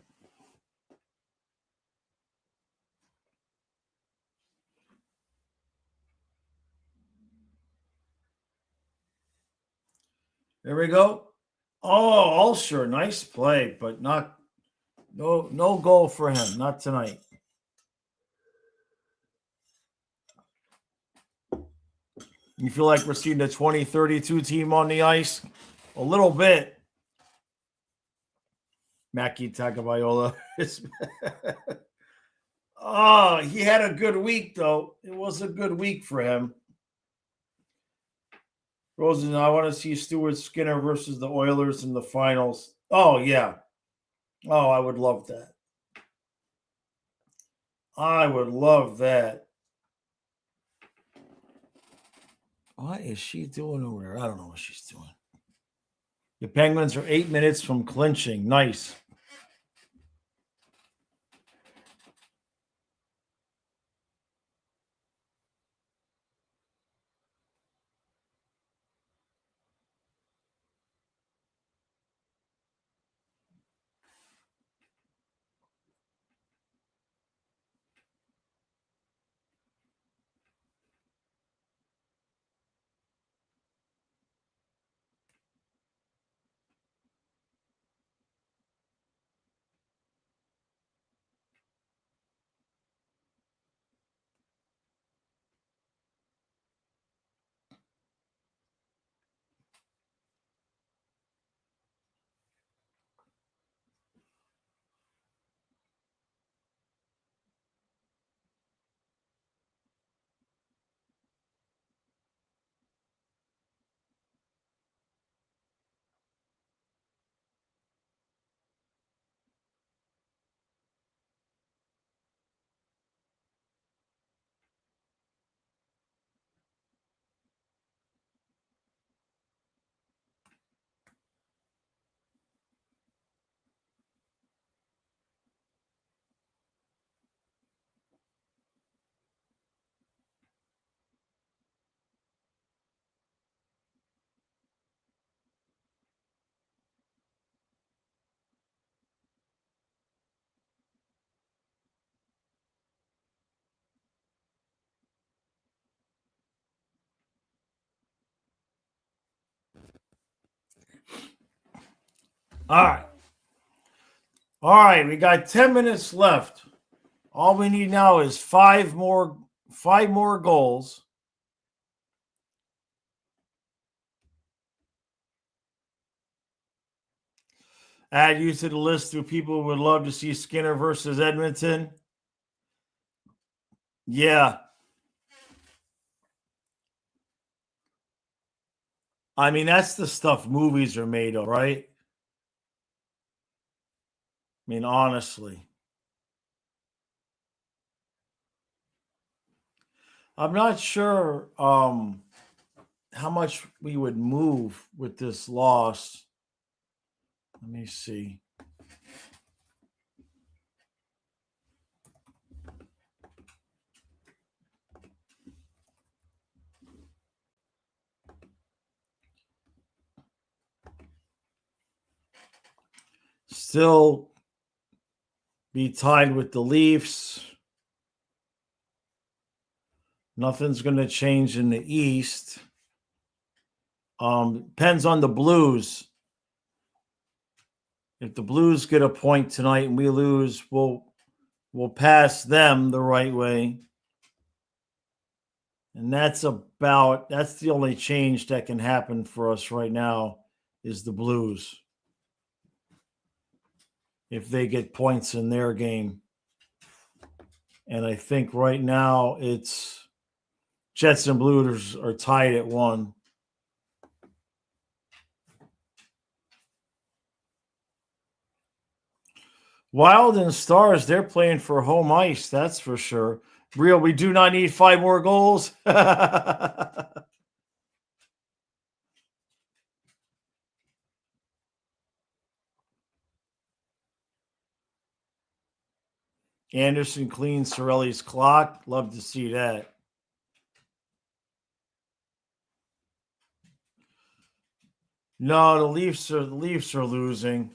There we go. Oh, Ulster, nice play, but no goal for him. Not tonight. You feel like we're seeing the 2032 team on the ice? A little bit. Mackie Tagovailoa. Oh, he had a good week, though. It was a good week for him. Rosen, I want to see Stuart Skinner versus the Oilers in the finals. Oh, yeah. Oh, I would love that. I would love that. What is she doing over there? I don't know what she's doing. The Penguins are 8 minutes from clinching. Nice. All right. All right, we got 10 minutes left. All we need now is five more goals. Add you to the list of people who would love to see Skinner versus Edmonton. Yeah. I mean, that's the stuff movies are made of, right? I mean, honestly. I'm not sure how much we would move with this loss. Let me see. Still be tied with the Leafs. Nothing's going to change in the East. Depends on the Blues. If the Blues get a point tonight and we lose, we'll pass them the right way. And that's the only change that can happen for us right now is the Blues. If they get points in their game. And I think right now it's Jets and Blues are tied at 1. Wild and Stars, they're playing for home ice, that's for sure. Real, we do not need 5 more goals. Anderson cleans Sorelli's clock. Love to see that. No, the Leafs are losing.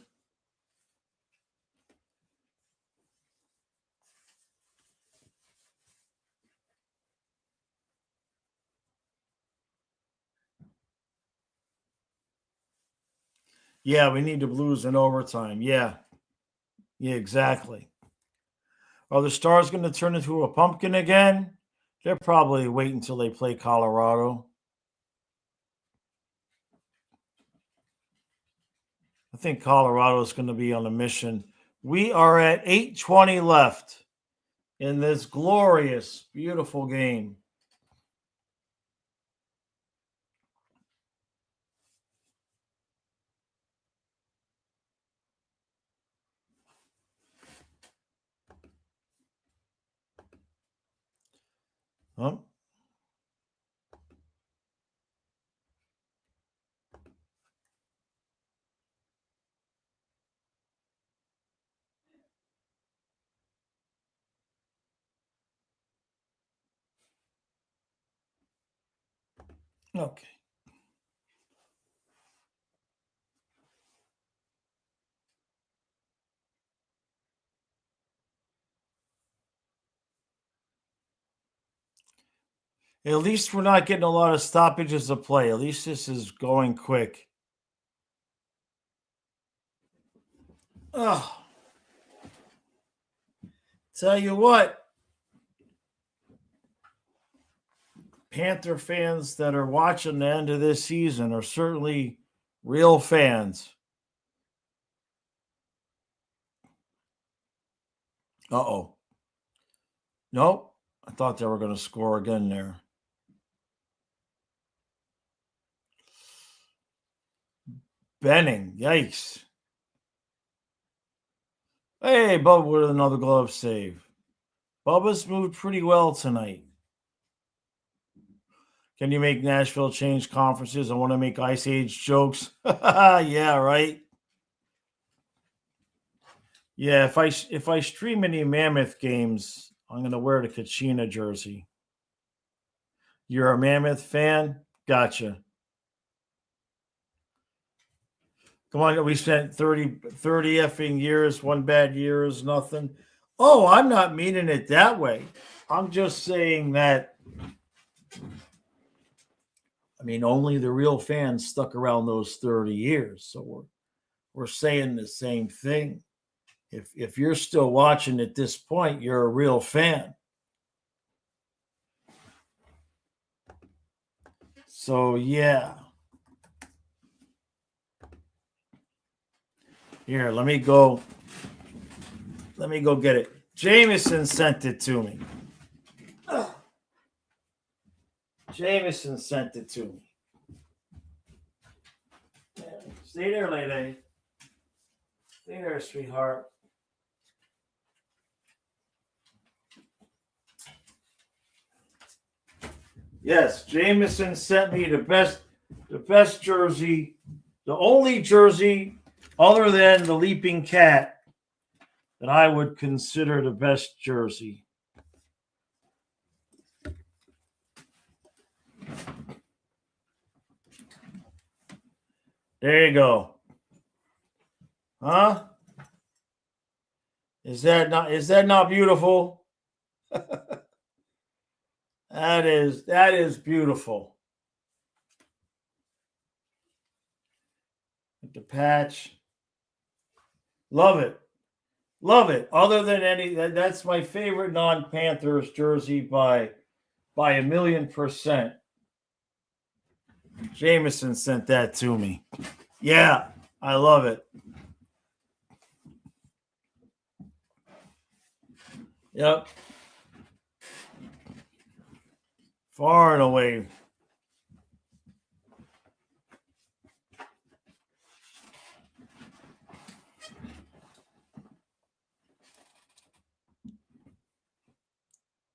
Yeah, we need the Blues in overtime. Yeah, exactly. Are the Stars going to turn into a pumpkin again? They'll probably wait until they play Colorado. I think Colorado is going to be on a mission. We are at 8:20 left in this glorious, beautiful game. Huh? Okay. At least we're not getting a lot of stoppages of play. At least this is going quick. Oh, tell you what, Panther fans that are watching the end of this season are certainly real fans. Uh-oh. Nope. I thought they were going to score again there. Benning. Yikes. Hey, Bubba with another glove save. Bubba's moved pretty well tonight. Can you make Nashville change conferences? I want to make Ice Age jokes. Yeah, right. Yeah, if I stream any Mammoth games, I'm going to wear the Kachina jersey. You're a Mammoth fan? Gotcha. Come on, we spent 30 effing years. One bad year is nothing. Oh, I'm not meaning it that way. I'm just saying that, I mean, only the real fans stuck around those 30 years. So we're saying the same thing. If you're still watching at this point, you're a real fan. So yeah. Here, let me go get it. Jameson sent it to me. Jameson sent it to me. Stay there, lady. Stay there, sweetheart. Yes, Jameson sent me the best jersey, the only jersey other than the Leaping Cat that I would consider the best jersey. There you go. Huh? Is that not beautiful? That is beautiful. With the patch. Love it. Love it. Other than that's my favorite non-Panthers jersey by 1,000,000%. Jameson sent that to me. Yeah, I love it. Yep. Far and away.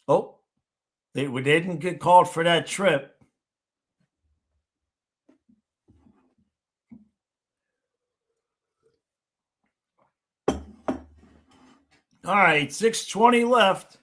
Oh, they didn't get called for that trip. All right, 6:20 left.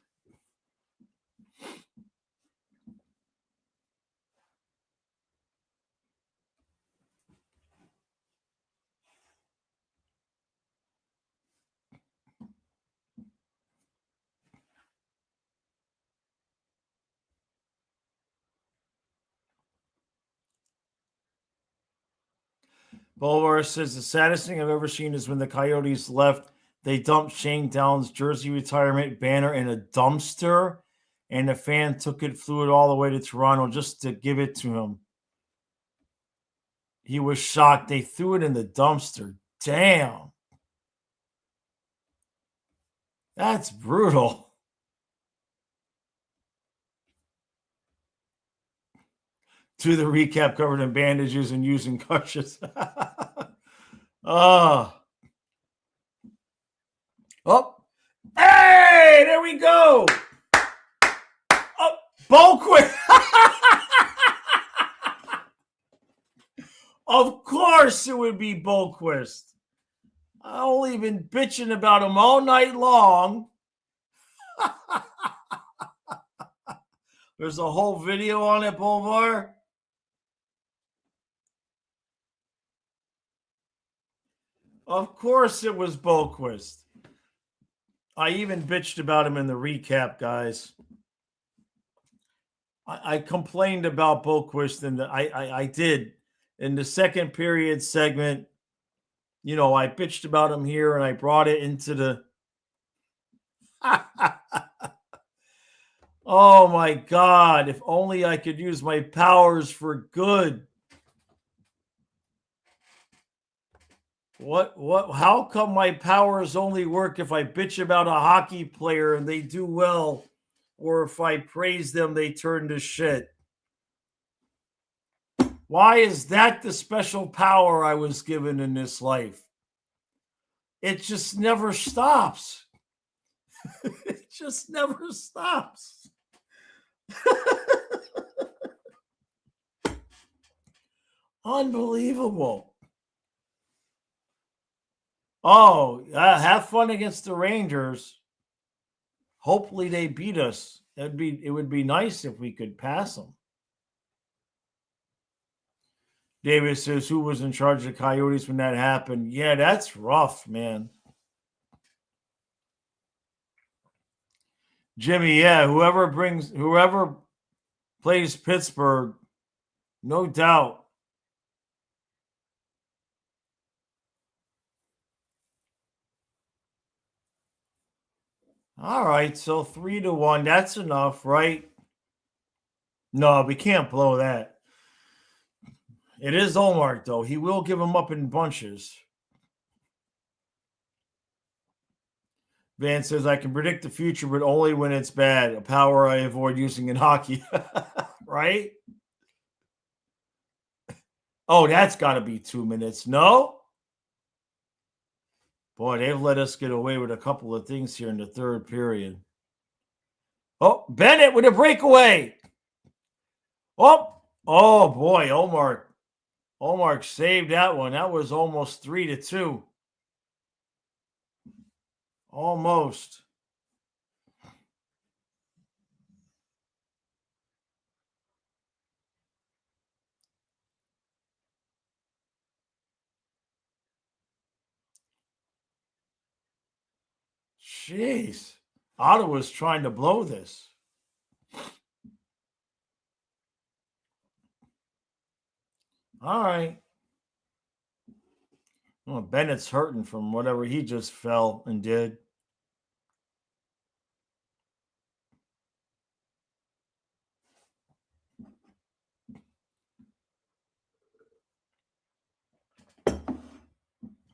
Bulwer says the saddest thing I've ever seen is when the Coyotes left. They dumped Shane Downs' jersey retirement banner in a dumpster, and the fan took it, flew it all the way to Toronto just to give it to him. He was shocked. They threw it in the dumpster. Damn. That's brutal. To the recap covered in bandages and using crutches. Oh. Oh. Hey, there we go. Oh, Boquist. Of course it would be Boquist. I've only been bitching about him all night long. There's a whole video on it, Boulevard. Of course it was Boquist. I even bitched about him in the recap, guys. I complained about Boquist, and I did in the second period segment. You know, I bitched about him here, and I brought it into the. Oh my God! If only I could use my powers for good. What? How come my powers only work if I bitch about a hockey player and they do well, or if I praise them, they turn to shit? Why is that the special power I was given in this life? It just never stops. It just never stops. Unbelievable. Oh, have fun against the Rangers. Hopefully they beat us. It would be nice if we could pass them. David says, who was in charge of the Coyotes when that happened? Yeah, that's rough, man. Jimmy, yeah, whoever plays Pittsburgh, no doubt. All right, so 3-1. That's enough, right? No, we can't blow that. It is Olmark, though. He will give them up in bunches. Van says, I can predict the future, but only when it's bad. A power I avoid using in hockey. Right? Oh, that's got to be 2 minutes. No? Boy, they've let us get away with a couple of things here in the third period. Oh, Bennett with a breakaway. Oh boy, Omar saved that one. That was almost 3-2. Almost. Jeez. Ottawa's trying to blow this. All right. Well, Bennett's hurting from whatever he just fell and did.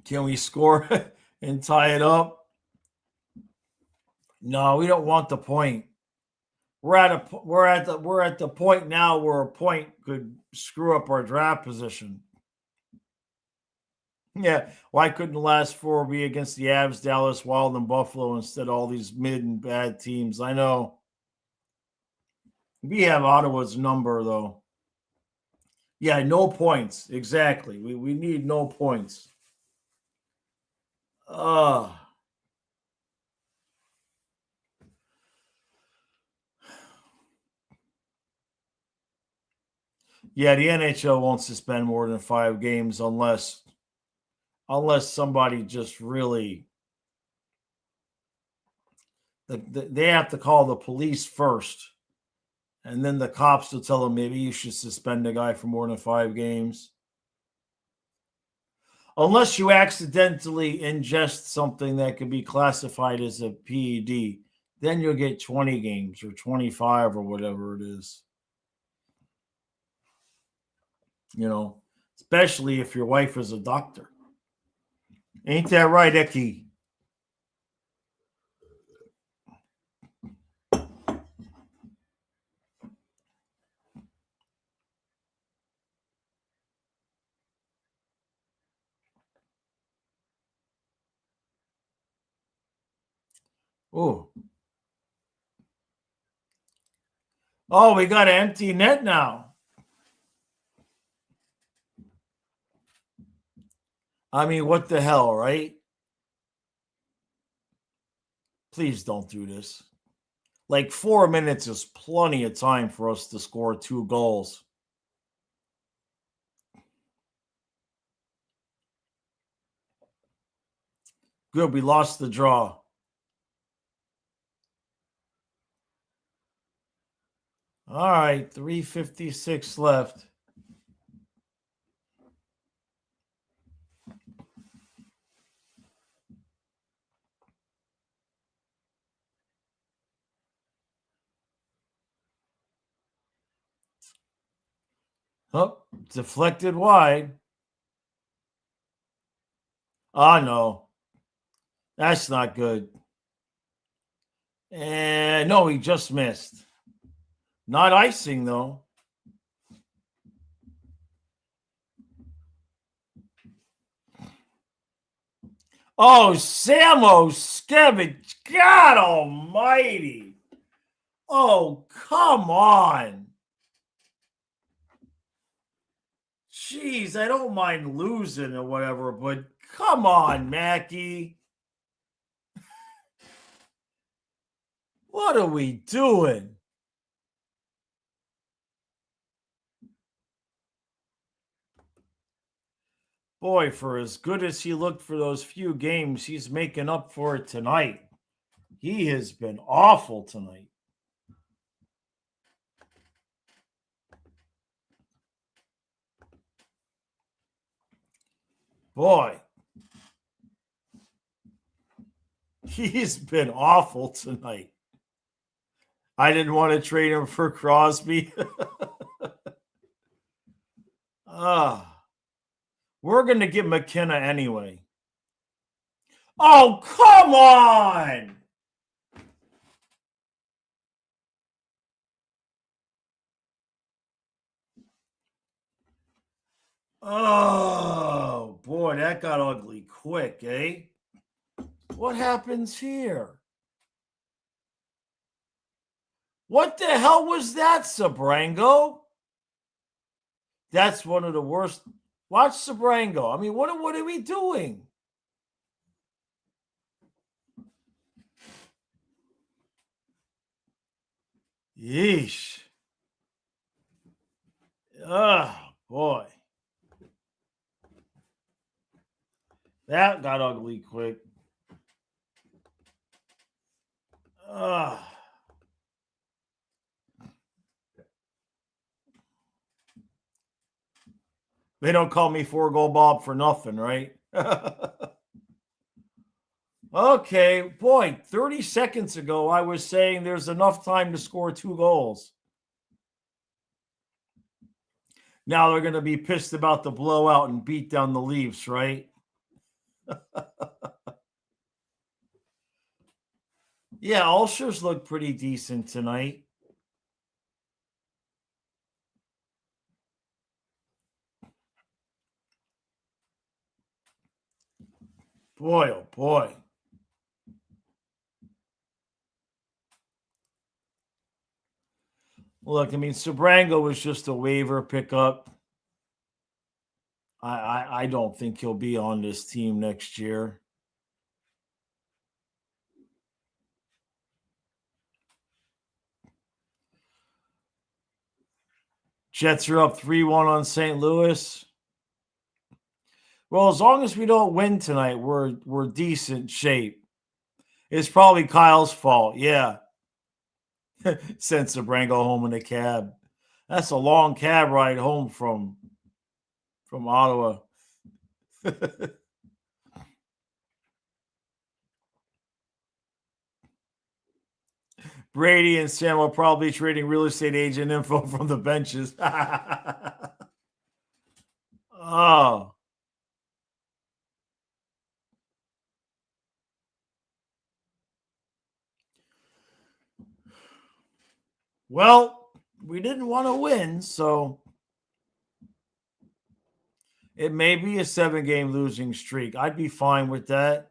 Can we score and tie it up? No, we don't want the point. We're at the point now where a point could screw up our draft position. Yeah, why couldn't the last four be against the Avs, Dallas, Wild, and Buffalo instead of all these mid and bad teams? I know. We have Ottawa's number though. Yeah, no points. Exactly. We need no points. Yeah, the NHL won't suspend more than 5 games unless somebody just really they have to call the police first, and then the cops will tell them maybe you should suspend a guy for more than 5 games. Unless you accidentally ingest something that could be classified as a PED, then you'll get 20 games or 25 or whatever it is. You know, especially if your wife is a doctor. Ain't that right, Eki? Oh. Oh, we got an empty net now. I mean, what the hell, right? Please don't do this. Like 4 minutes is plenty of time for us to score 2 goals. Good, we lost the draw. All right, 3:56 left. Oh, deflected wide. Oh, no. That's not good. And no, he just missed. Not icing, though. Oh, Samo Skevich. God almighty. Oh, come on. Jeez, I don't mind losing or whatever, but come on, Mackie. What are we doing? Boy, for as good as he looked for those few games, he's making up for it tonight. He has been awful tonight. Boy. He's been awful tonight. I didn't want to trade him for Crosby. We're going to get McKenna anyway. Oh, come on! Oh, boy, that got ugly quick, eh? What happens here? What the hell was that, Sabrango? That's one of the worst. Watch Sabrango. I mean, what are we doing? Yeesh. Oh, boy. That got ugly quick. They don't call me 4-goal Bob for nothing, right? Okay, boy, 30 seconds ago, I was saying there's enough time to score 2 goals. Now they're going to be pissed about the blowout and beat down the Leafs, right? Yeah, Ulshers looked pretty decent tonight. Boy, oh boy. Look, I mean, Sabrango was just a waiver pickup. I don't think he'll be on this team next year. Jets are up 3-1 on St. Louis. Well, as long as we don't win tonight, we're decent shape. It's probably Kyle's fault. Yeah. Sent Sabrango home in a cab. That's a long cab ride home from Ottawa. Brady and Sam will probably be trading real estate agent info from the benches. Oh. Well, we didn't want to win, so it may be a 7-game losing streak. I'd be fine with that.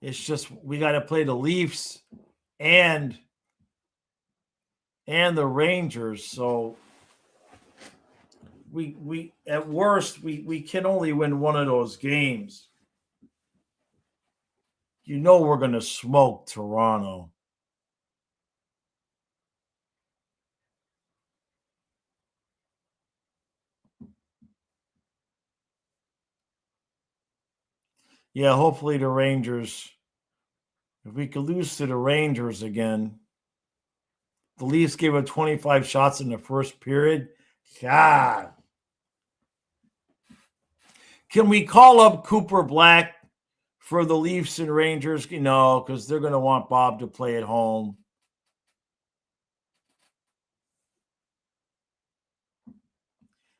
It's just we got to play the Leafs and the Rangers, so we at worst we can only win one of those games. You know we're going to smoke Toronto. Yeah, hopefully the Rangers. If we could lose to the Rangers again. The Leafs gave up 25 shots in the first period. God. Can we call up Cooper Black for the Leafs and Rangers? No, because they're going to want Bob to play at home.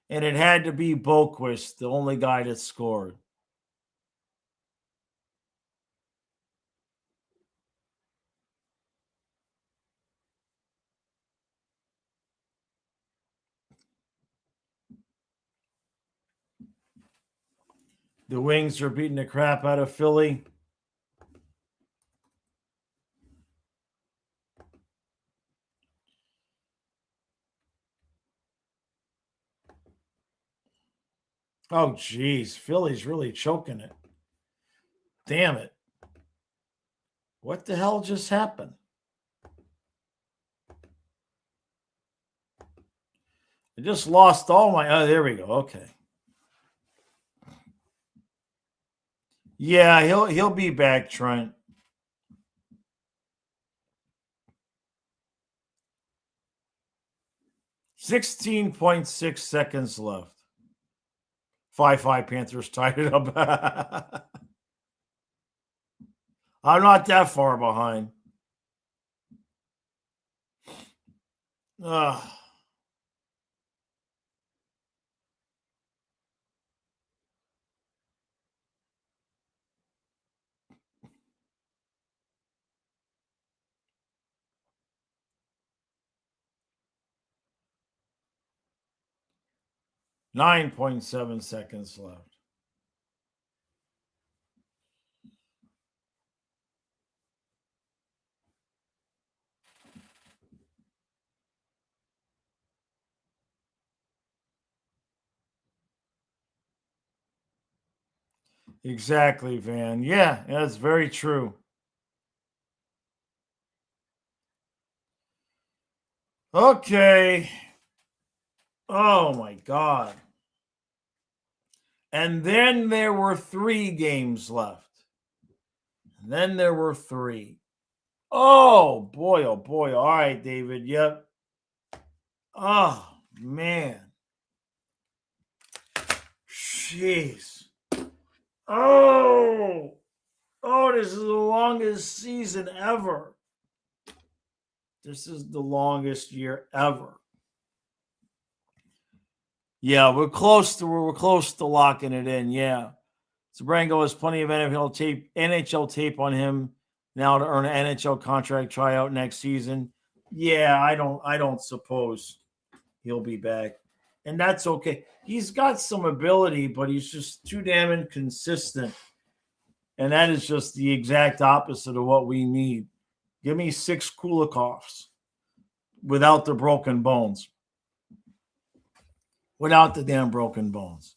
And it had to be Boquist, the only guy that scored. The Wings are beating the crap out of Philly. Oh, geez. Philly's really choking it. Damn it. What the hell just happened? I just lost all my... Oh, there we go. Okay. Yeah, he'll be back, Trent. 16.6 seconds left. 5-5 Panthers tied it up. I'm not that far behind. 9.7 seconds left. Exactly, Van. Yeah, that's very true. Okay. Oh my God. And then there were 3 games left. And then there were 3. Oh boy, oh boy. All right, David. Yep. Oh man. Jeez. Oh. Oh, this is the longest season ever. This is the longest year ever. Yeah, we're close to locking it in. Yeah. Zabrango has plenty of NHL tape on him now to earn an NHL contract tryout next season. Yeah, I don't suppose he'll be back. And that's okay. He's got some ability, but he's just too damn inconsistent. And that is just the exact opposite of what we need. Give me 6 Kulikovs without the broken bones. Without the damn broken bones.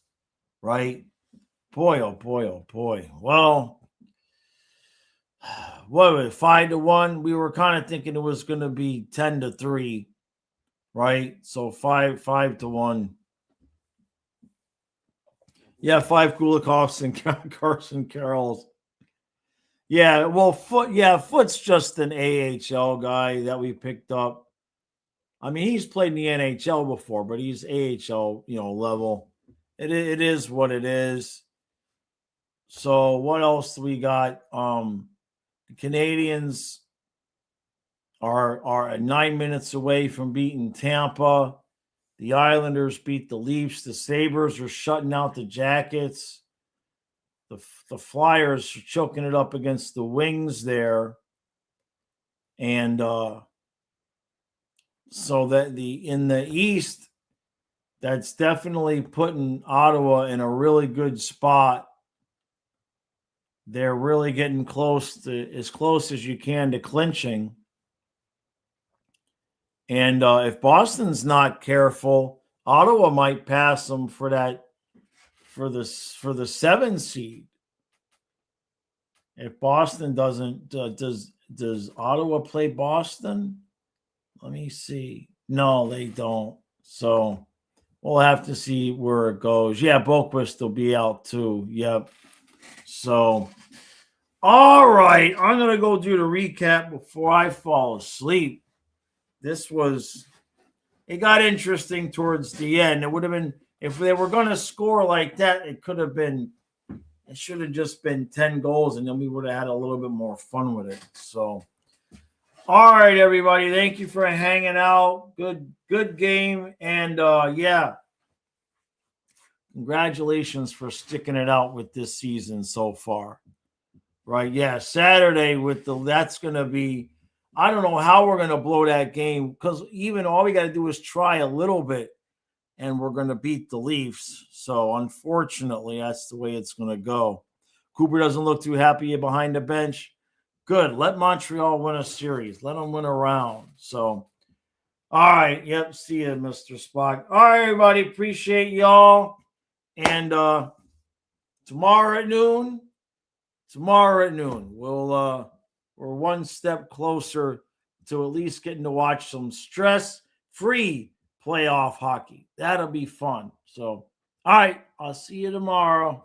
Right? Boy, oh boy, oh boy. Well, what was it, 5-1? We were kind of thinking it was going to be 10-3, right? So 5-1. Yeah, 5 Kulikovs and Carson Carrolls. Yeah, well, Foot's just an AHL guy that we picked up. I mean, he's played in the NHL before, but he's AHL, level. It is what it is. So what else do we got? The Canadians are 9 minutes away from beating Tampa. The Islanders beat the Leafs. The Sabres are shutting out the Jackets. The Flyers are choking it up against the Wings there. And so that in the East, that's definitely putting Ottawa in a really good spot. They're really getting as close as you can to clinching. And if Boston's not careful, Ottawa might pass them for the 7 seed. If Boston doesn't, does Ottawa play Boston? Let me see. No, they don't. So we'll have to see where it goes. Yeah, Boquist will be out too. Yep. So, all right. I'm going to go do the recap before I fall asleep. It got interesting towards the end. It would have been, if they were going to score like that, it should have just been 10 goals, and then we would have had a little bit more fun with it. So, all right, everybody. Thank you for hanging out. Good game. And yeah, congratulations for sticking it out with this season so far. Right? Yeah, Saturday that's going to be, I don't know how we're going to blow that game, because even all we got to do is try a little bit and we're going to beat the Leafs. So unfortunately, that's the way it's going to go. Cooper doesn't look too happy behind the bench. Good. Let Montreal win a series. Let them win a round. So, all right. Yep. See you, Mr. Spock. All right, everybody. Appreciate y'all. And tomorrow at noon, we're one step closer to at least getting to watch some stress-free playoff hockey. That'll be fun. So, all right, I'll see you tomorrow.